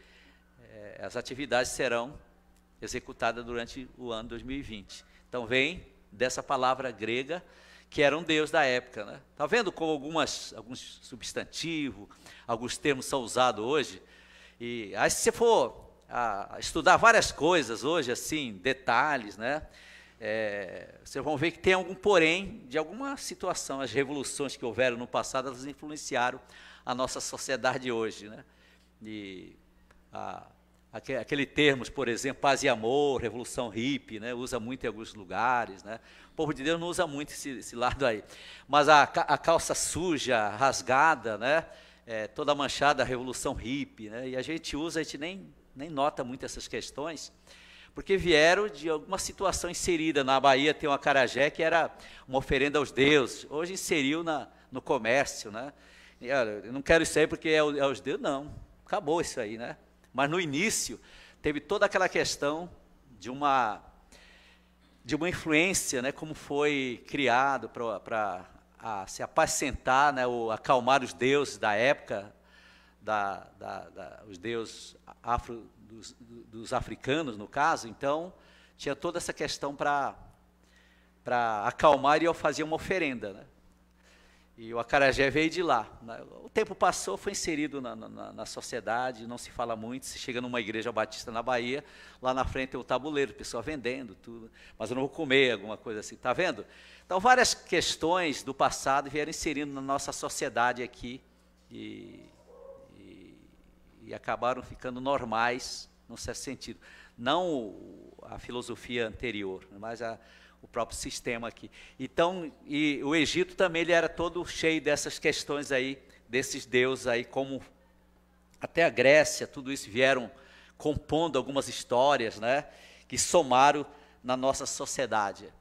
As atividades serão executadas durante o ano 2020. Então, vem dessa palavra grega, que era um deus da época. Né? Tá vendo como alguns substantivos, alguns termos são usados hoje? E aí, se você for estudar várias coisas hoje, assim, detalhes, né? Vocês vão ver que tem algum porém de alguma situação. As revoluções que houveram no passado, elas influenciaram a nossa sociedade hoje, né? E aquele termos, por exemplo, paz e amor, revolução hippie, né? Usa muito em alguns lugares, né? O povo de Deus não usa muito esse lado aí. Mas a calça suja, rasgada, né? Toda manchada, a revolução hippie, né? E a gente usa, a gente nem nota muito essas questões, porque vieram de alguma situação inserida. Na Bahia tem um acarajé que era uma oferenda aos deuses, hoje inseriu no comércio, né? E, olha, eu não quero isso aí porque é aos deuses, não, acabou isso aí, né? Mas no início teve toda aquela questão de uma influência, né? Como foi criado para se apacentar, né? Ou acalmar os deuses da época, os deuses dos africanos, no caso. Então, tinha toda essa questão para acalmar, e eu fazia uma oferenda, né? E o acarajé veio de lá. O tempo passou, foi inserido na sociedade, não se fala muito. Se chega numa igreja batista na Bahia, lá na frente tem o tabuleiro, o pessoal vendendo tudo. Mas eu não vou comer, alguma coisa assim, tá vendo? Então, várias questões do passado vieram inserindo na nossa sociedade aqui, e acabaram ficando normais, num certo sentido. Não a filosofia anterior, mas o próprio sistema aqui. Então, e o Egito também, ele era todo cheio dessas questões aí, desses deuses aí, como até a Grécia, tudo isso vieram compondo algumas histórias, né, que somaram na nossa sociedade.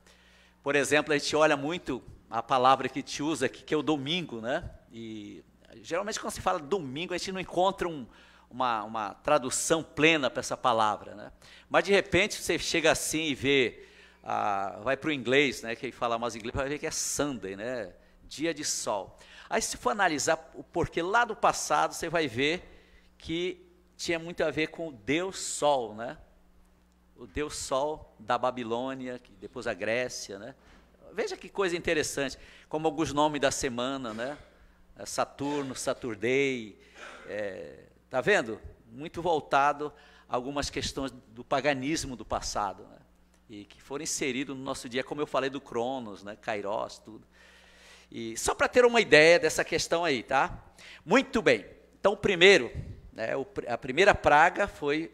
Por exemplo, a gente olha muito a palavra que a gente usa aqui, que é o domingo, né, e geralmente quando se fala domingo, a gente não encontra uma tradução plena para essa palavra, né? Mas de repente você chega assim e vê, vai para o inglês, né? Quem fala mais inglês vai ver que é Sunday, né? Dia de sol. Aí se for analisar o porquê lá do passado, você vai ver que tinha muito a ver com o Deus Sol, né? O Deus Sol da Babilônia, depois a Grécia, né? Veja que coisa interessante, como alguns nomes da semana, né? Saturno, Saturday, tá vendo? Muito voltado a algumas questões do paganismo do passado, né? E que foram inseridos no nosso dia, como eu falei do Cronos, né? Kairos, tudo. E só para ter uma ideia dessa questão aí, tá? Muito bem. Então, primeiro, né, a primeira praga foi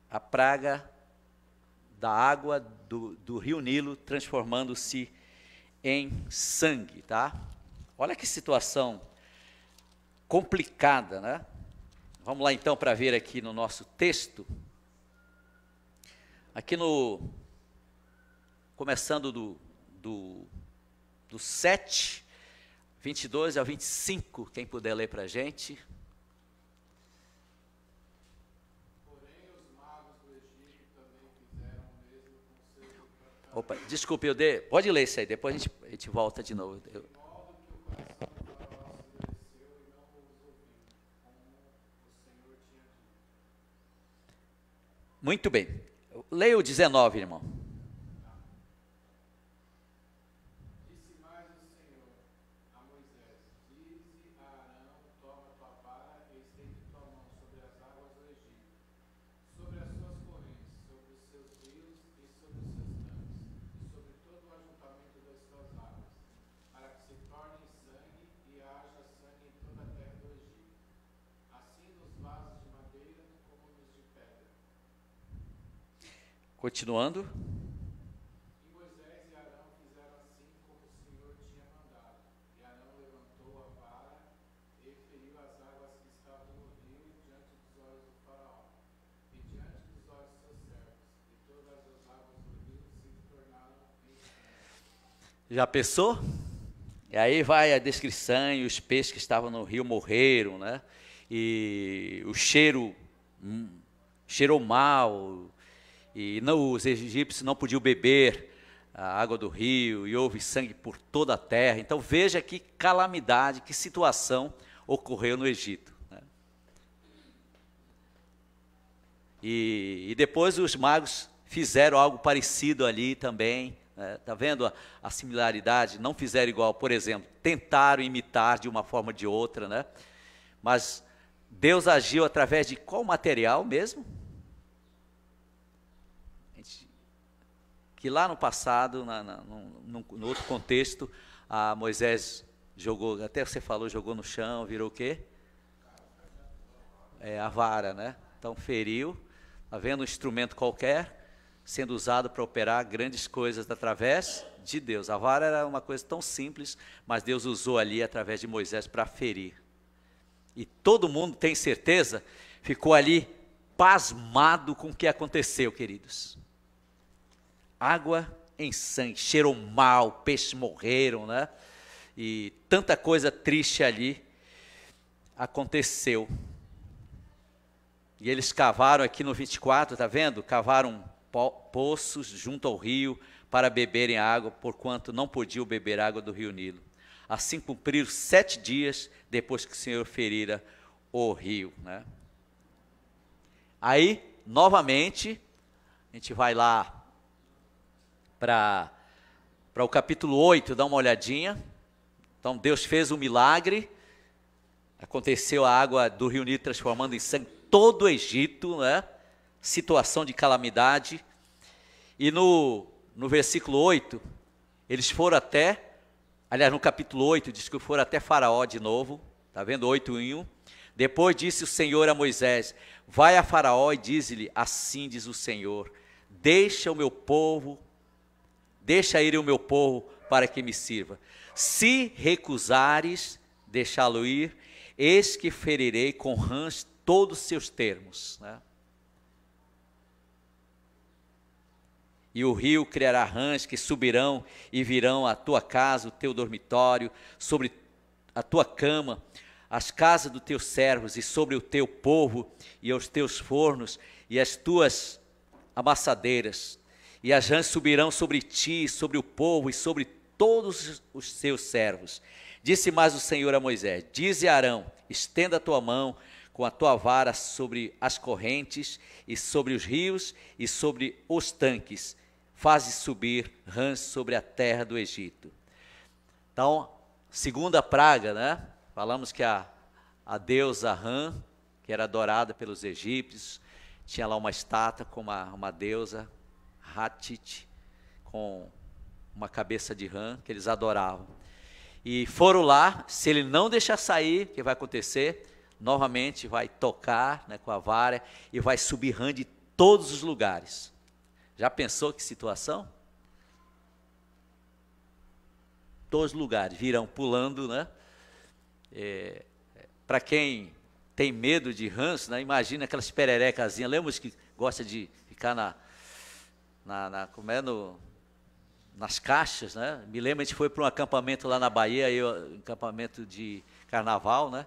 a praga da água do rio Nilo transformando-se em sangue, tá? Olha que situação complicada, né? Vamos lá então para ver aqui no nosso texto. Aqui começando do 7, 22 ao 25, quem puder ler para a gente. Porém, os magos do Egito também fizeram o mesmo com seus. Opa, desculpe, pode ler isso aí, depois a gente volta de novo. De modo que o coração do faraó se endureceu e não os ouviu, como o Senhor tinha dito. Muito bem. Leia o 19, irmão. Disse mais o Senhor a Moisés: Dize a Arão: toma tua vara e estende tua mão sobre as águas do Egito, sobre as suas correntes, sobre os seus rios e sobre os seus tanques, e sobre todo o ajuntamento das suas águas, para que se tornem sangue e haja sangue em toda a terra do Egito, assim nos vasos de madeira como nos de pedra. Continuando. E Moisés Já pensou? E aí vai a descrição, e os peixes que estavam no rio morreram, né? E o cheiro cheirou mal, e os egípcios não podiam beber a água do rio, e houve sangue por toda a terra. Então veja que calamidade, que situação ocorreu no Egito, né? E depois os magos fizeram algo parecido ali também. Está vendo a similaridade? Não fizeram igual, por exemplo, tentaram imitar de uma forma ou de outra, né? Mas Deus agiu através de qual material mesmo? Que lá no passado, no outro contexto, Moisés jogou, até você falou, jogou no chão, virou o quê? A vara, né? Então feriu, está vendo um instrumento qualquer, sendo usado para operar grandes coisas através de Deus. A vara era uma coisa tão simples, mas Deus usou ali através de Moisés para ferir. E todo mundo, tem certeza, ficou ali pasmado com o que aconteceu, queridos. Água em sangue, cheirou mal, peixes morreram, né? E tanta coisa triste ali aconteceu. E eles cavaram aqui no 24, está vendo? Cavaram poços junto ao rio para beberem água, porquanto não podiam beber água do rio Nilo. Assim cumpriram 7 dias depois que o Senhor ferira o rio, né? Aí, novamente, a gente vai lá para o capítulo 8, dá uma olhadinha. Então Deus fez um milagre, aconteceu a água do rio Nilo transformando em sangue todo o Egito, né? Situação de calamidade. E no versículo 8, eles foram até, aliás, no capítulo 8, diz que foram até Faraó de novo, está vendo? 8:1. Depois disse o Senhor a Moisés: vai a Faraó e diz-lhe, assim diz o Senhor, deixa ir o meu povo para que me sirva. Se recusares deixá-lo ir, eis que ferirei com rãs todos os seus termos, né? E o rio criará rãs que subirão e virão à tua casa, o teu dormitório, sobre a tua cama, as casas dos teus servos e sobre o teu povo e os teus fornos e as tuas amassadeiras. E as rãs subirão sobre ti, sobre o povo e sobre todos os seus servos. Disse mais o Senhor a Moisés: dize a Arão, estenda a tua mão com a tua vara sobre as correntes e sobre os rios e sobre os tanques. Faze subir rãs sobre a terra do Egito. Então, segunda praga, né? Falamos que a deusa Rã, que era adorada pelos egípcios, tinha lá uma estátua com uma deusa, Hathit, com uma cabeça de rã, que eles adoravam. E foram lá, se ele não deixar sair, o que vai acontecer? Novamente vai tocar, né, com a vara e vai subir rã de todos os lugares. Já pensou que situação? Todos os lugares virão pulando, né? Para quem tem medo de rãs, né, imagina aquelas pererecazinhas. Lembra os que gosta de ficar nas caixas, né? Me lembro, a gente foi para um acampamento lá na Bahia, um acampamento de carnaval, né?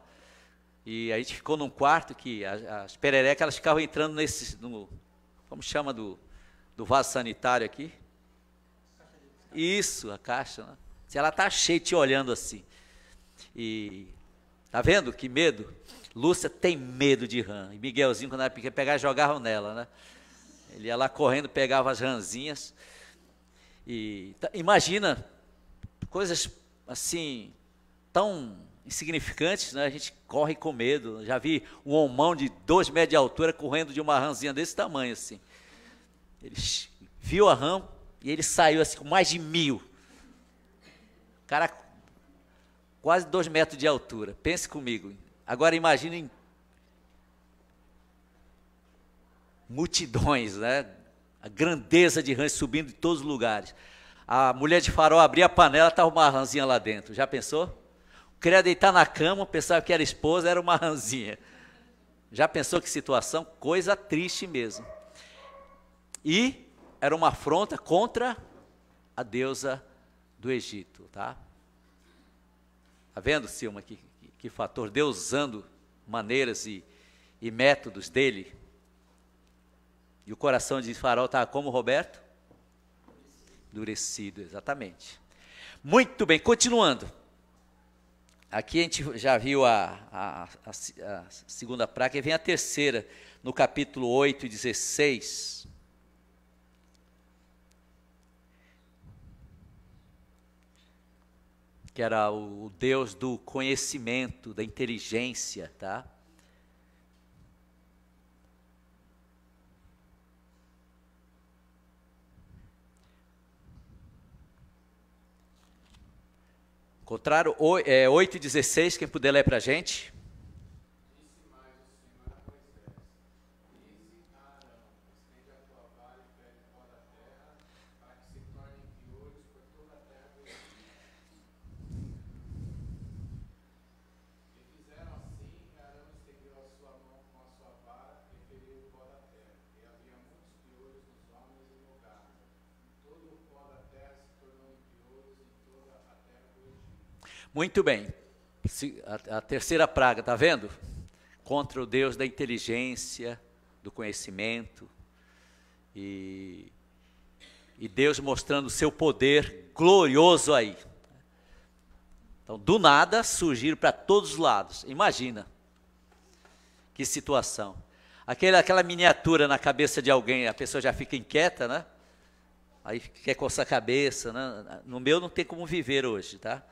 E a gente ficou num quarto que as pererecas, elas ficavam entrando como chama do vaso sanitário aqui? Isso, a caixa, né? Se ela está cheia te olhando assim. E tá vendo que medo? Lúcia tem medo de rã. E Miguelzinho, quando era pequeno, pegava e jogava nela, né? Ele ia lá correndo, pegava as rãzinhas. E imagina coisas assim tão insignificantes, né? A gente corre com medo. Já vi um homão de 2 metros de altura correndo de uma rãzinha desse tamanho assim. Ele viu a rã e ele saiu assim com mais de 1000. Cara, quase 2 metros de altura. Pense comigo. Agora imaginem multidões, né? A grandeza de rãs subindo de todos os lugares. A mulher de Faraó abria a panela, estava uma rãzinha lá dentro. Já pensou? Queria deitar na cama, pensava que era esposa, era uma rãzinha. Já pensou que situação? Coisa triste mesmo. E era uma afronta contra a deusa do Egito, tá? Tá vendo, Silma, que fator? Deus usando maneiras e métodos dele. E o coração de Faraó estava como, Roberto? Endurecido, exatamente. Muito bem, continuando. Aqui a gente já viu a segunda praga, e vem a terceira, no capítulo 8 e 16. Que era o Deus do conhecimento, da inteligência, tá? Encontraram 8 e 16, quem puder ler para a gente. Disse mais o Senhor a Moisés: Dize a Arão, estende a tua vara e pega o pó da terra, para que se tornem piolhos por toda a terra do Egito. E fizeram assim, e Arão estendeu a sua mão com a sua vara e feriu o pó da terra. E havia muitos piolhos nos homens e no gado. Todo o pó da terra se tornou em piolhos em toda a terra do Egito. Muito bem. A terceira praga, tá vendo? Contra o Deus da inteligência, do conhecimento. E Deus mostrando o seu poder glorioso aí. Então, do nada, surgiram para todos os lados. Imagina. Que situação. Aquela miniatura na cabeça de alguém, a pessoa já fica inquieta, né? Aí quer coçar a cabeça, né? No meu não tem como viver hoje, tá?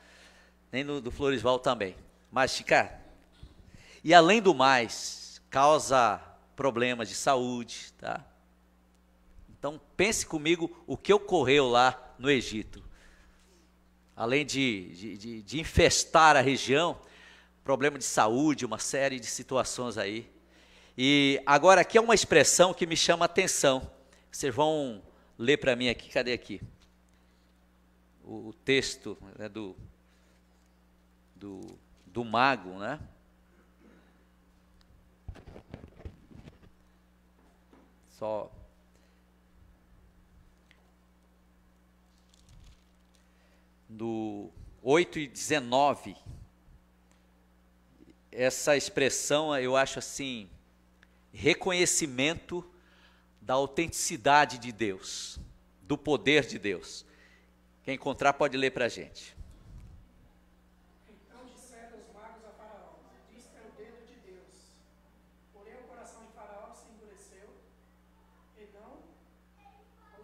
Nem no do Floresval também. Mas fica. E além do mais, causa problemas de saúde, tá? Então pense comigo o que ocorreu lá no Egito. Além de infestar a região, problema de saúde, uma série de situações aí. E agora aqui é uma expressão que me chama a atenção. Vocês vão ler para mim aqui, cadê aqui? O texto, né, do mago, né? Só do 8 e 19, essa expressão eu acho assim, reconhecimento da autenticidade de Deus, do poder de Deus. Quem encontrar pode ler para a gente. Então disseram os magos a Faraó: Isto é o dedo de Deus. Porém o coração de Faraó se endureceu e não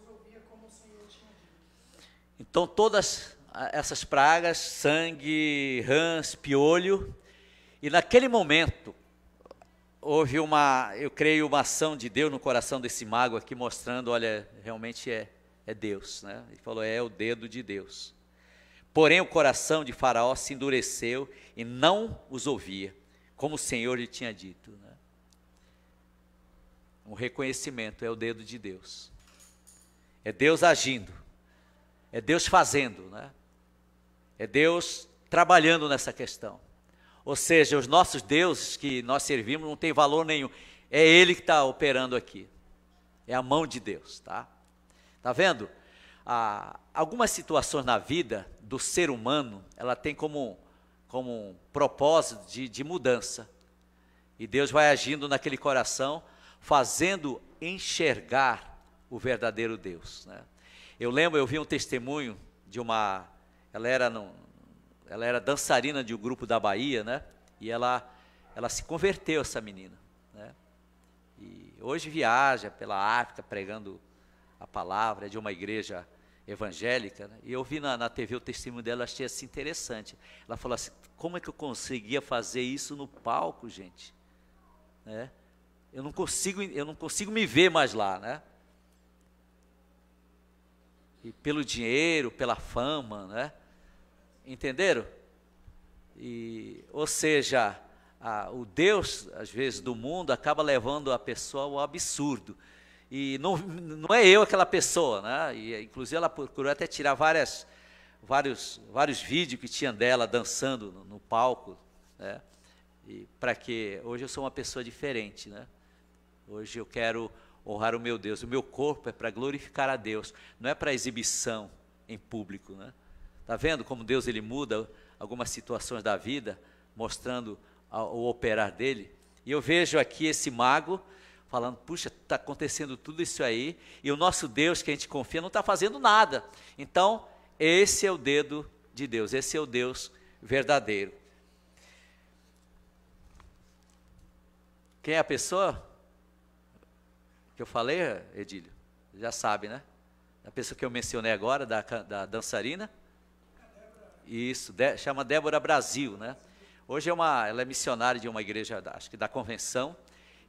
os ouvia como o Senhor tinha dito. Então todas essas pragas, sangue, rãs, piolho, e naquele momento houve eu creio, uma ação de Deus no coração desse mago aqui, mostrando, olha, realmente é Deus, né? Ele falou, é o dedo de Deus. Porém o coração de Faraó se endureceu e não os ouvia, como o Senhor lhe tinha dito, né? Um reconhecimento, é o dedo de Deus. É Deus agindo, é Deus fazendo, né? É Deus trabalhando nessa questão. Ou seja, os nossos deuses que nós servimos não tem valor nenhum. É Ele que está operando aqui. É a mão de Deus, tá? Tá vendo? Algumas situações na vida do ser humano, ela tem como um propósito de mudança. E Deus vai agindo naquele coração, fazendo enxergar o verdadeiro Deus, né? Eu vi um testemunho de ela era dançarina de um grupo da Bahia, né? E ela se converteu, essa menina, né? E hoje viaja pela África pregando a palavra, de uma igreja evangélica, né? E eu vi na TV o testemunho dela, achei assim interessante. Ela falou assim, como é que eu conseguia fazer isso no palco, gente? Né? Eu não consigo me ver mais lá, né? E pelo dinheiro, pela fama, né? Entenderam? Ou seja, o Deus, às vezes, do mundo, acaba levando a pessoa ao absurdo. E não é eu aquela pessoa, né? E, inclusive, ela procurou até tirar vários vídeos que tinha dela dançando no palco, né? E para que hoje eu sou uma pessoa diferente, né? Hoje eu quero honrar o meu Deus. O meu corpo é para glorificar a Deus, não é para exibição em público, né? Tá vendo como Deus ele muda algumas situações da vida, mostrando o operar dele? E eu vejo aqui esse mago falando, puxa, está acontecendo tudo isso aí, e o nosso Deus que a gente confia não está fazendo nada. Então, esse é o dedo de Deus, esse é o Deus verdadeiro. Quem é a pessoa que eu falei, Edílio? Já sabe, né? A pessoa que eu mencionei agora, da dançarina. Isso, chama Débora Brasil, né? Hoje ela é missionária de uma igreja, acho que da convenção,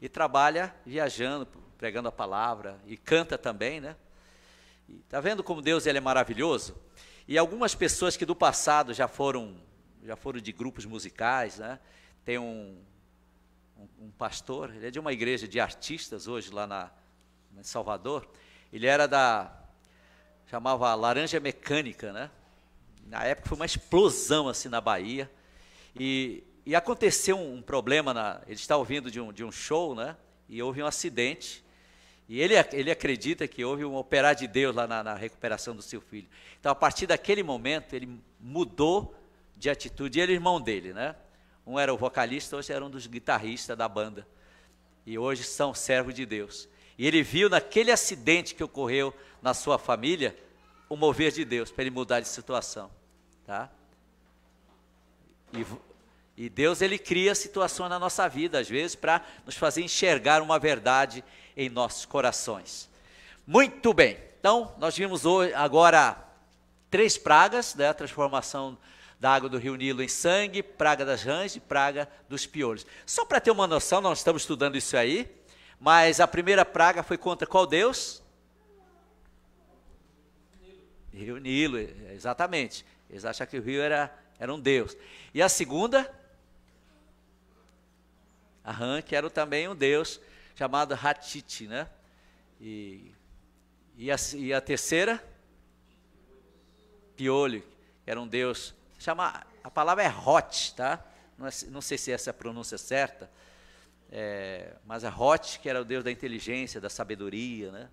e trabalha viajando, pregando a palavra, e canta também, né? Está vendo como Deus ele é maravilhoso? E algumas pessoas que do passado já foram de grupos musicais, né? Tem um pastor, ele é de uma igreja de artistas hoje lá em Salvador. Ele era chamava Laranja Mecânica, né? Na época foi uma explosão assim na Bahia. E aconteceu um problema, ele estava vindo de um show, né? E houve um acidente. E ele acredita que houve um operar de Deus lá na recuperação do seu filho. Então, a partir daquele momento, ele mudou de atitude. Ele e o irmão dele, né? Um era o vocalista, hoje era um dos guitarristas da banda. E hoje são servos de Deus. E ele viu naquele acidente que ocorreu na sua família, o mover de Deus, para ele mudar de situação. Tá? E Deus, ele cria situações na nossa vida, às vezes, para nos fazer enxergar uma verdade em nossos corações. Muito bem, então, nós vimos hoje, agora 3 pragas, né? A transformação da água do rio Nilo em sangue, praga das rãs e praga dos piolhos. Só para ter uma noção, nós estamos estudando isso aí, mas a primeira praga foi contra qual Deus? Rio Nilo, exatamente. Eles achavam que o rio era um Deus. E a segunda? A rã, que era também um Deus, chamado Hatite, né? E a terceira? Piolho, que era um Deus, a palavra é Hot, tá? Não sei se essa é a pronúncia certa, mas a Hot, que era o Deus da inteligência, da sabedoria, né?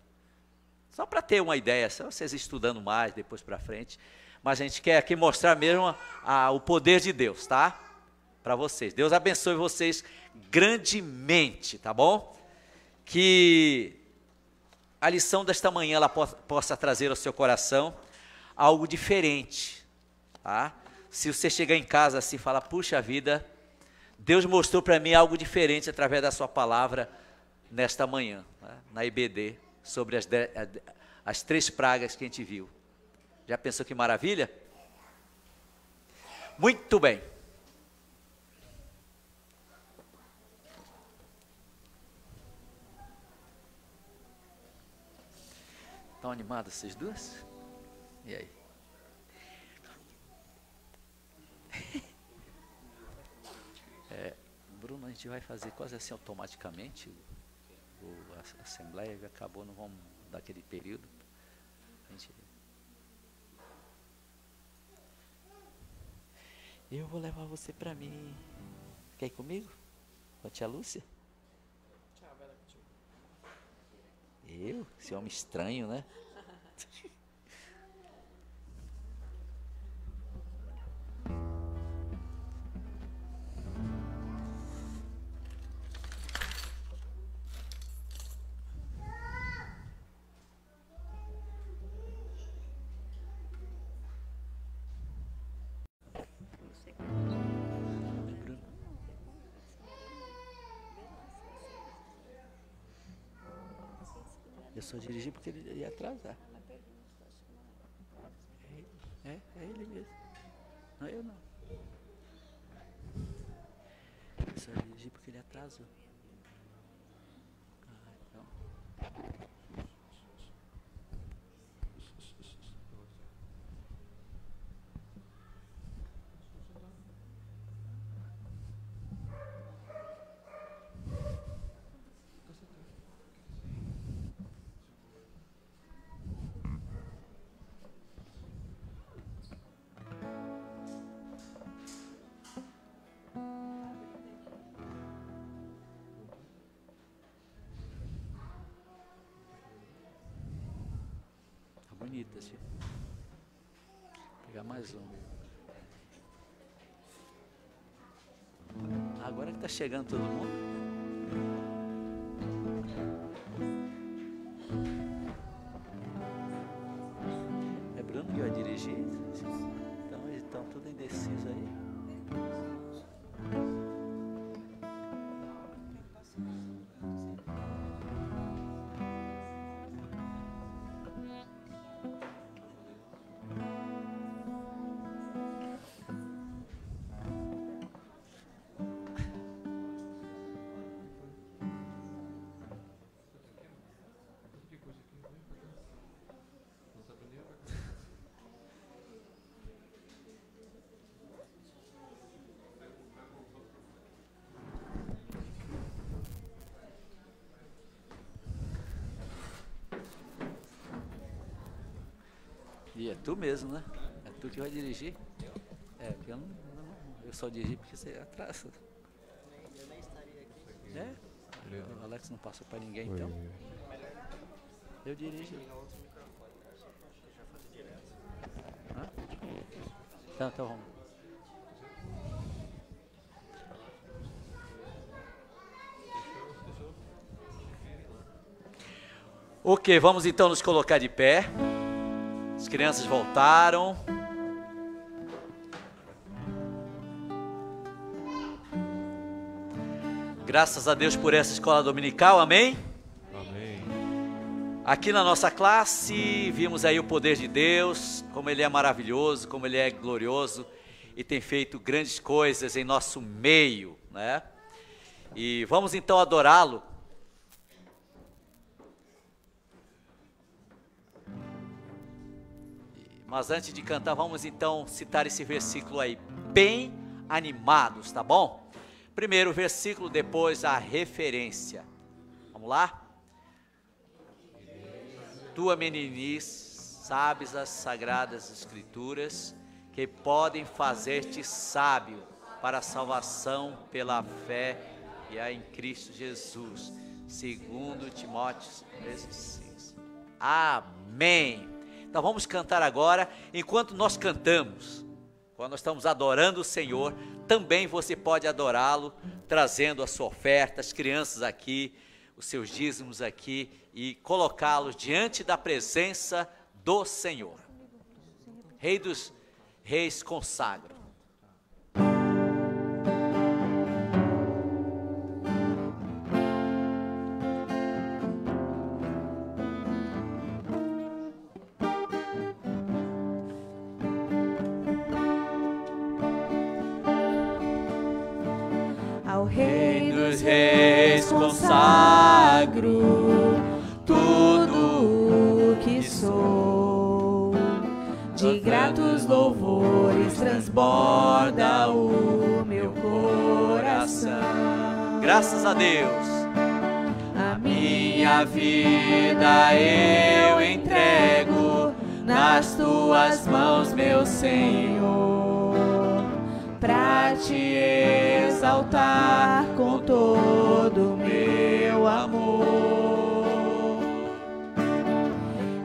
Só para ter uma ideia, só vocês estudando mais depois para frente. Mas a gente quer aqui mostrar mesmo o poder de Deus, tá? Para vocês. Deus abençoe vocês grandemente, tá bom? Que a lição desta manhã ela possa trazer ao seu coração algo diferente, tá? Se você chegar em casa assim e falar, puxa vida, Deus mostrou para mim algo diferente através da sua palavra nesta manhã, tá? Na IBD, sobre as 3 pragas que a gente viu. Já pensou que maravilha? Muito bem. Estão animadas vocês duas? E aí? Bruno, a gente vai fazer quase assim automaticamente. A assembleia já acabou, não vamos dar aquele período. Eu vou levar você pra mim. Quer ir comigo? Com a tia Lúcia? Tchau, vai lá contigo. Eu? Esse homem estranho, né? Eu só dirigi porque ele ia atrasar. É ele mesmo. Não, eu não. Eu só dirigi porque ele atrasou. Então. Bonitas, viu? Vou pegar mais um. Agora que tá chegando todo mundo. É Bruno que vai dirigir? Então eles estão tudo indecisos aí. E é tu mesmo, né? É tu que vai dirigir? É, porque eu só dirijo porque você atrasa. Eu nem estaria aqui. É? O Alex não passou pra ninguém, então. Eu dirijo. Hã? Então vamos. Ok, vamos então nos colocar de pé. As crianças voltaram. Graças a Deus por essa escola dominical, amém? Amém. Aqui na nossa classe, vimos aí o poder de Deus, como Ele é maravilhoso, como Ele é glorioso e tem feito grandes coisas em nosso meio, né? E vamos então adorá-lo. Mas antes de cantar, vamos então citar esse versículo aí, bem animados, tá bom? Primeiro o versículo, depois a referência. Vamos lá? Tua meninice, sabes as sagradas escrituras, que podem fazer-te sábio para a salvação pela fé e a em Cristo Jesus. Segundo Timóteo 3,6. Amém. Então vamos cantar agora. Enquanto nós cantamos, quando nós estamos adorando o Senhor, também você pode adorá-lo, trazendo a sua oferta, as crianças aqui, os seus dízimos aqui, e colocá-los diante da presença do Senhor. Rei dos Reis consagro. Rei dos Reis consagro tudo o que sou, de gratos louvores transborda o meu coração. Graças a Deus. A minha vida eu entrego nas tuas mãos, meu Senhor, pra te exaltar com todo o meu amor.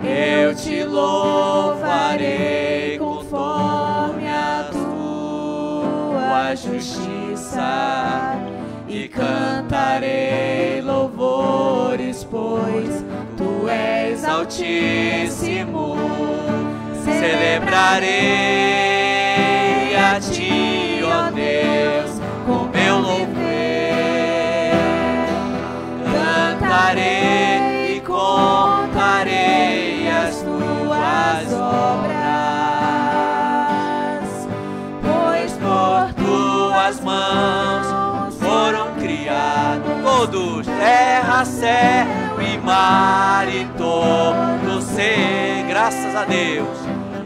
Eu te louvarei conforme a tua justiça e cantarei louvores, pois tu és altíssimo. Celebrarei a ti, ó Deus, com meu louvor. Cantarei e contarei as tuas obras, pois por tuas mãos foram criados todos, terra, céu e mar e todo ser. Graças a Deus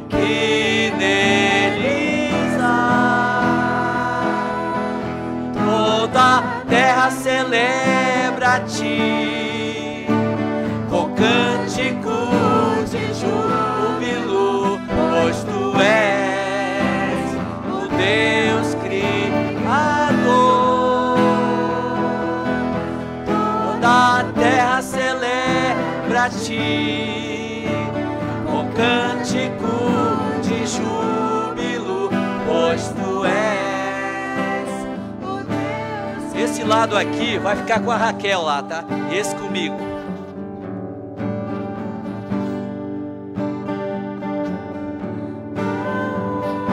que neles há. Toda a terra celebra a ti com cânticos de júbilo, pois tu és o Deus Criador. Toda a terra celebra a ti com cântico de júbilo, pois tu és o Deus. Esse lado aqui vai ficar com a Raquel lá, tá? E esse comigo.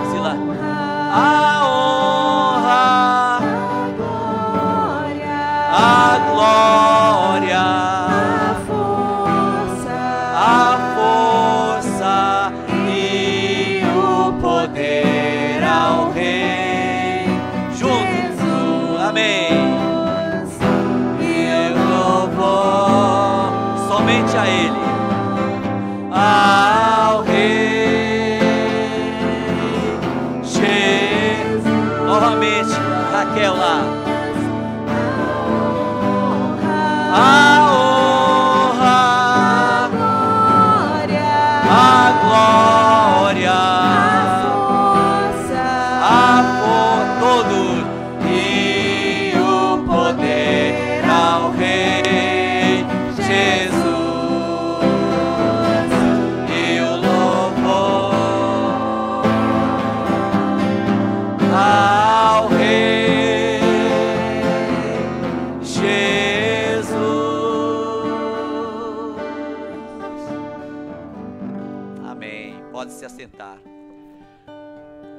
Esse lá. A honra, a glória, a força e o poder ao Rei. Juntos, amém. E louvor somente a Ele, ao Rei Jesus. Novamente, Raquel lá. A honra, a glória, a todos e o poder ao Rei Jesus e o louvor ao Rei Jesus. Amém. Pode se assentar.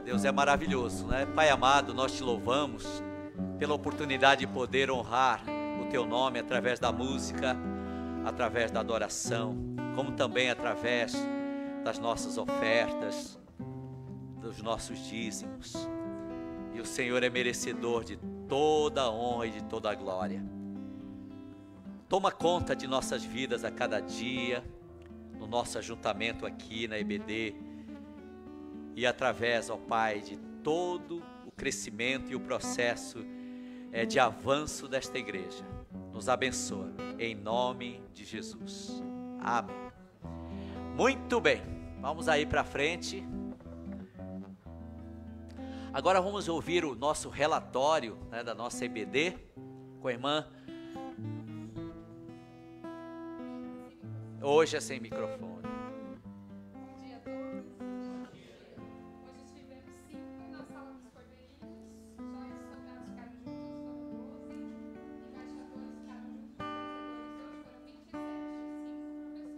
Deus é maravilhoso, né? Pai amado, nós te louvamos pela oportunidade de poder honrar o teu nome através da música, através da adoração, como também através das nossas ofertas, dos nossos dízimos. E o Senhor é merecedor de toda a honra e de toda a glória. Toma conta de nossas vidas a cada dia, no nosso ajuntamento aqui na EBD, e através, ó Pai, de todo o crescimento e o processo de avanço desta igreja. Nos abençoa, em nome de Jesus. Amém. Muito bem, vamos aí para frente. Agora vamos ouvir o nosso relatório, né, da nossa EBD, com a irmã. Hoje é sem microfone. Bom dia a todos. Hoje tivemos 5 na sala dos cordeirinhos, jóias soldados ficaram juntos, foram 12, e embaixadores ficaram juntos, vencedores hoje foram 27, 5 professores,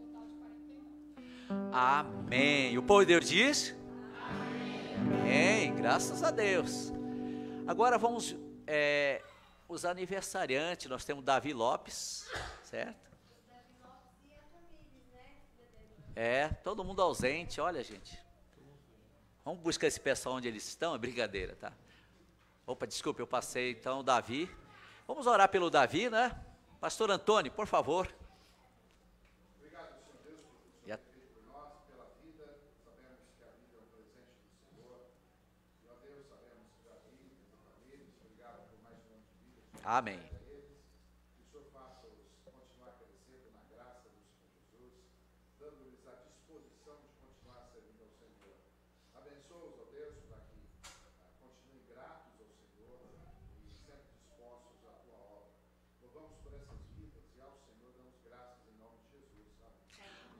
total de 49. Amém. O povo de Deus diz? Amém. Graças a Deus. Agora vamos, os aniversariantes. Nós temos Davi Lopes, certo? Todo mundo ausente, olha, gente. Vamos buscar esse pessoal onde eles estão, é brincadeira, tá? Opa, desculpa, eu passei então o Davi. Vamos orar pelo Davi, né? Pastor Antônio, por favor. Obrigado, Senhor Deus, por tudo que fez por nós, pela vida. Sabemos que a vida é um presente do Senhor. E, ó Deus, sabemos que a vida e a família. Obrigado por mais um ano de vida. Amém. Que o Senhor faça-os continuar crescendo na graça do Senhor Jesus, dando-lhes a disposição de continuar servindo ao Senhor. Abençoa-os, ó Deus, para que continuem gratos ao Senhor e sempre dispostos à tua obra. Louvamos por essas vidas e ao Senhor damos graças em nome de Jesus.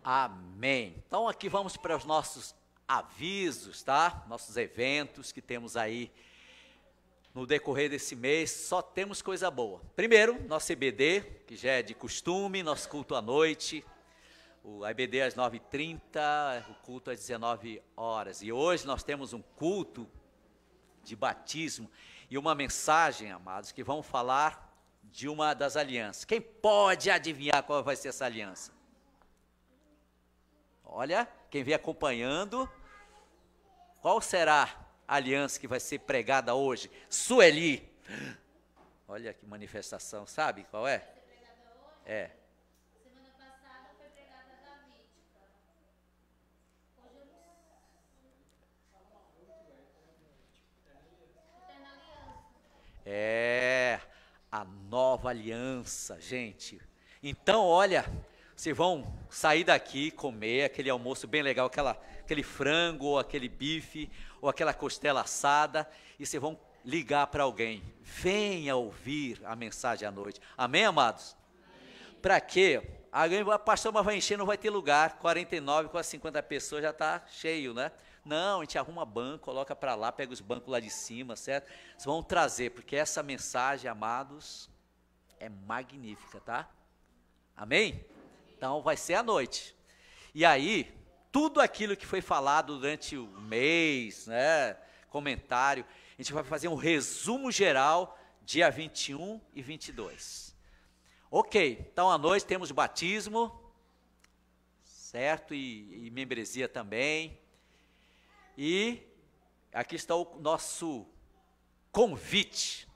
Amém. Então aqui vamos para os nossos avisos, tá? Nossos eventos que temos aí no decorrer desse mês. Só temos coisa boa. Primeiro, nosso EBD, que já é de costume, nosso culto à noite. A EBD às 9h30, o culto às 19 horas. E hoje nós temos um culto de batismo e uma mensagem, amados, que vão falar de uma das alianças. Quem pode adivinhar qual vai ser essa aliança? Olha, quem vem acompanhando, qual será a aliança que vai ser pregada hoje? Sueli. Olha que manifestação, sabe qual é? É. Semana passada foi pregada a Davídica. Hoje eu Eterna Aliança. É, a nova aliança, gente. Então, olha, vocês vão sair daqui, comer aquele almoço bem legal, aquele frango, ou aquele bife, ou aquela costela assada, e vocês vão ligar para alguém. Venha ouvir a mensagem à noite. Amém, amados? Para quê? Alguém vai, pastor, mas vai encher, não vai ter lugar. 49 com as 50 pessoas já está cheio, né? Não, a gente arruma banco, coloca para lá, pega os bancos lá de cima, certo? Vocês vão trazer, porque essa mensagem, amados, é magnífica, tá? Amém? Então vai ser à noite. E aí, tudo aquilo que foi falado durante o mês, né? Comentário, a gente vai fazer um resumo geral, dia 21 e 22. Ok, então à noite temos batismo, certo? E membresia também. E aqui está o nosso convite.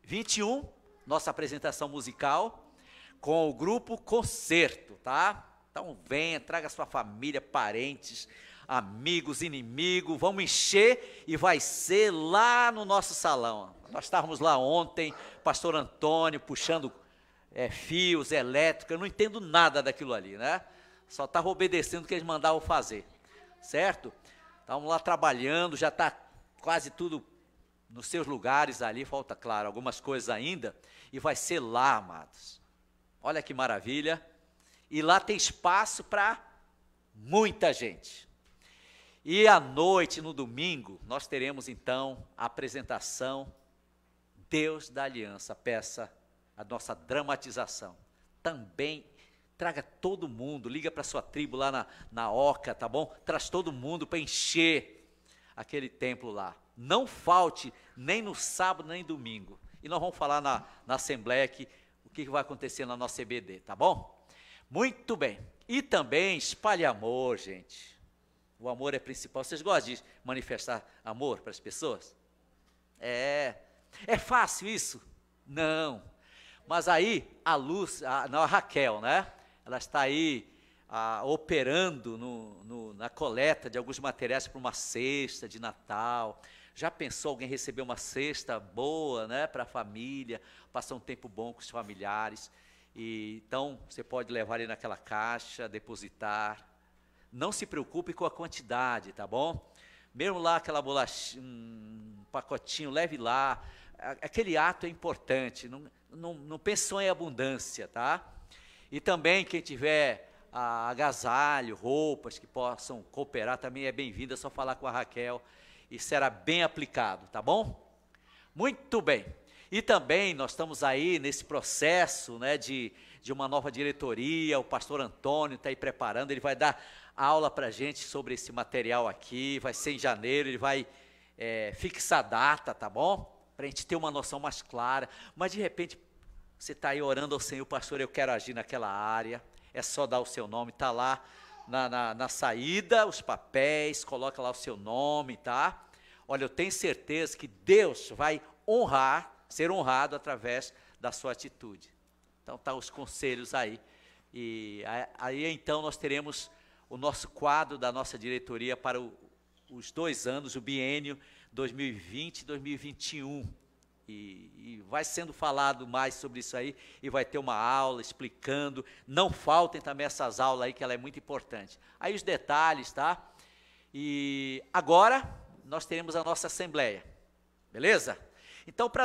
21, nossa apresentação musical com o grupo Concerto, tá? Então venha, traga sua família, parentes, amigos, inimigos, vamos encher e vai ser lá no nosso salão. Nós estávamos lá ontem, pastor Antônio puxando fios elétricos, eu não entendo nada daquilo ali, né? Só estava obedecendo o que eles mandavam fazer, certo? Estamos lá trabalhando, já está quase tudo nos seus lugares ali, falta, claro, algumas coisas ainda, e vai ser lá, amados. Olha que maravilha. E lá tem espaço para muita gente. E à noite, no domingo, nós teremos então a apresentação Deus da Aliança, peça, a nossa dramatização. Também traga todo mundo, liga para sua tribo lá na Oca, tá bom? Traz todo mundo para encher aquele templo lá. Não falte nem no sábado, nem domingo. E nós vamos falar na Assembleia aqui o que vai acontecer na nossa EBD, tá bom? Muito bem. E também espalhe amor, gente. O amor é principal. Vocês gostam de manifestar amor para as pessoas? É fácil isso? Não. Mas aí a Raquel, né? Ela está aí operando na coleta de alguns materiais para uma cesta de Natal. Já pensou alguém receber uma cesta boa, né, para a família, passar um tempo bom com os familiares? E, então, você pode levar ali naquela caixa, depositar. Não se preocupe com a quantidade, tá bom? Mesmo lá aquela bolacha, um pacotinho, leve lá. Aquele ato é importante, não pense só em abundância, tá? E também quem tiver agasalho, roupas que possam cooperar, também é bem-vindo, é só falar com a Raquel e será bem aplicado, tá bom? Muito bem. E também nós estamos aí nesse processo, né, de uma nova diretoria, o pastor Antônio está aí preparando, ele vai dar aula para a gente sobre esse material aqui, vai ser em janeiro, ele vai fixar a data, tá bom? Para a gente ter uma noção mais clara, mas de repente você está aí orando ao Senhor, pastor, eu quero agir naquela área, é só dar o seu nome, está lá na saída, os papéis, coloca lá o seu nome, tá? Olha, eu tenho certeza que Deus vai ser honrado através da sua atitude. Então, tá os conselhos aí. E aí, então, nós teremos o nosso quadro da nossa diretoria para os 2 anos, o biênio 2020 e 2021. E vai sendo falado mais sobre isso aí, e vai ter uma aula explicando. Não faltem também essas aulas aí, que ela é muito importante. Aí os detalhes, tá? E agora, nós teremos a nossa assembleia. Beleza? Então, para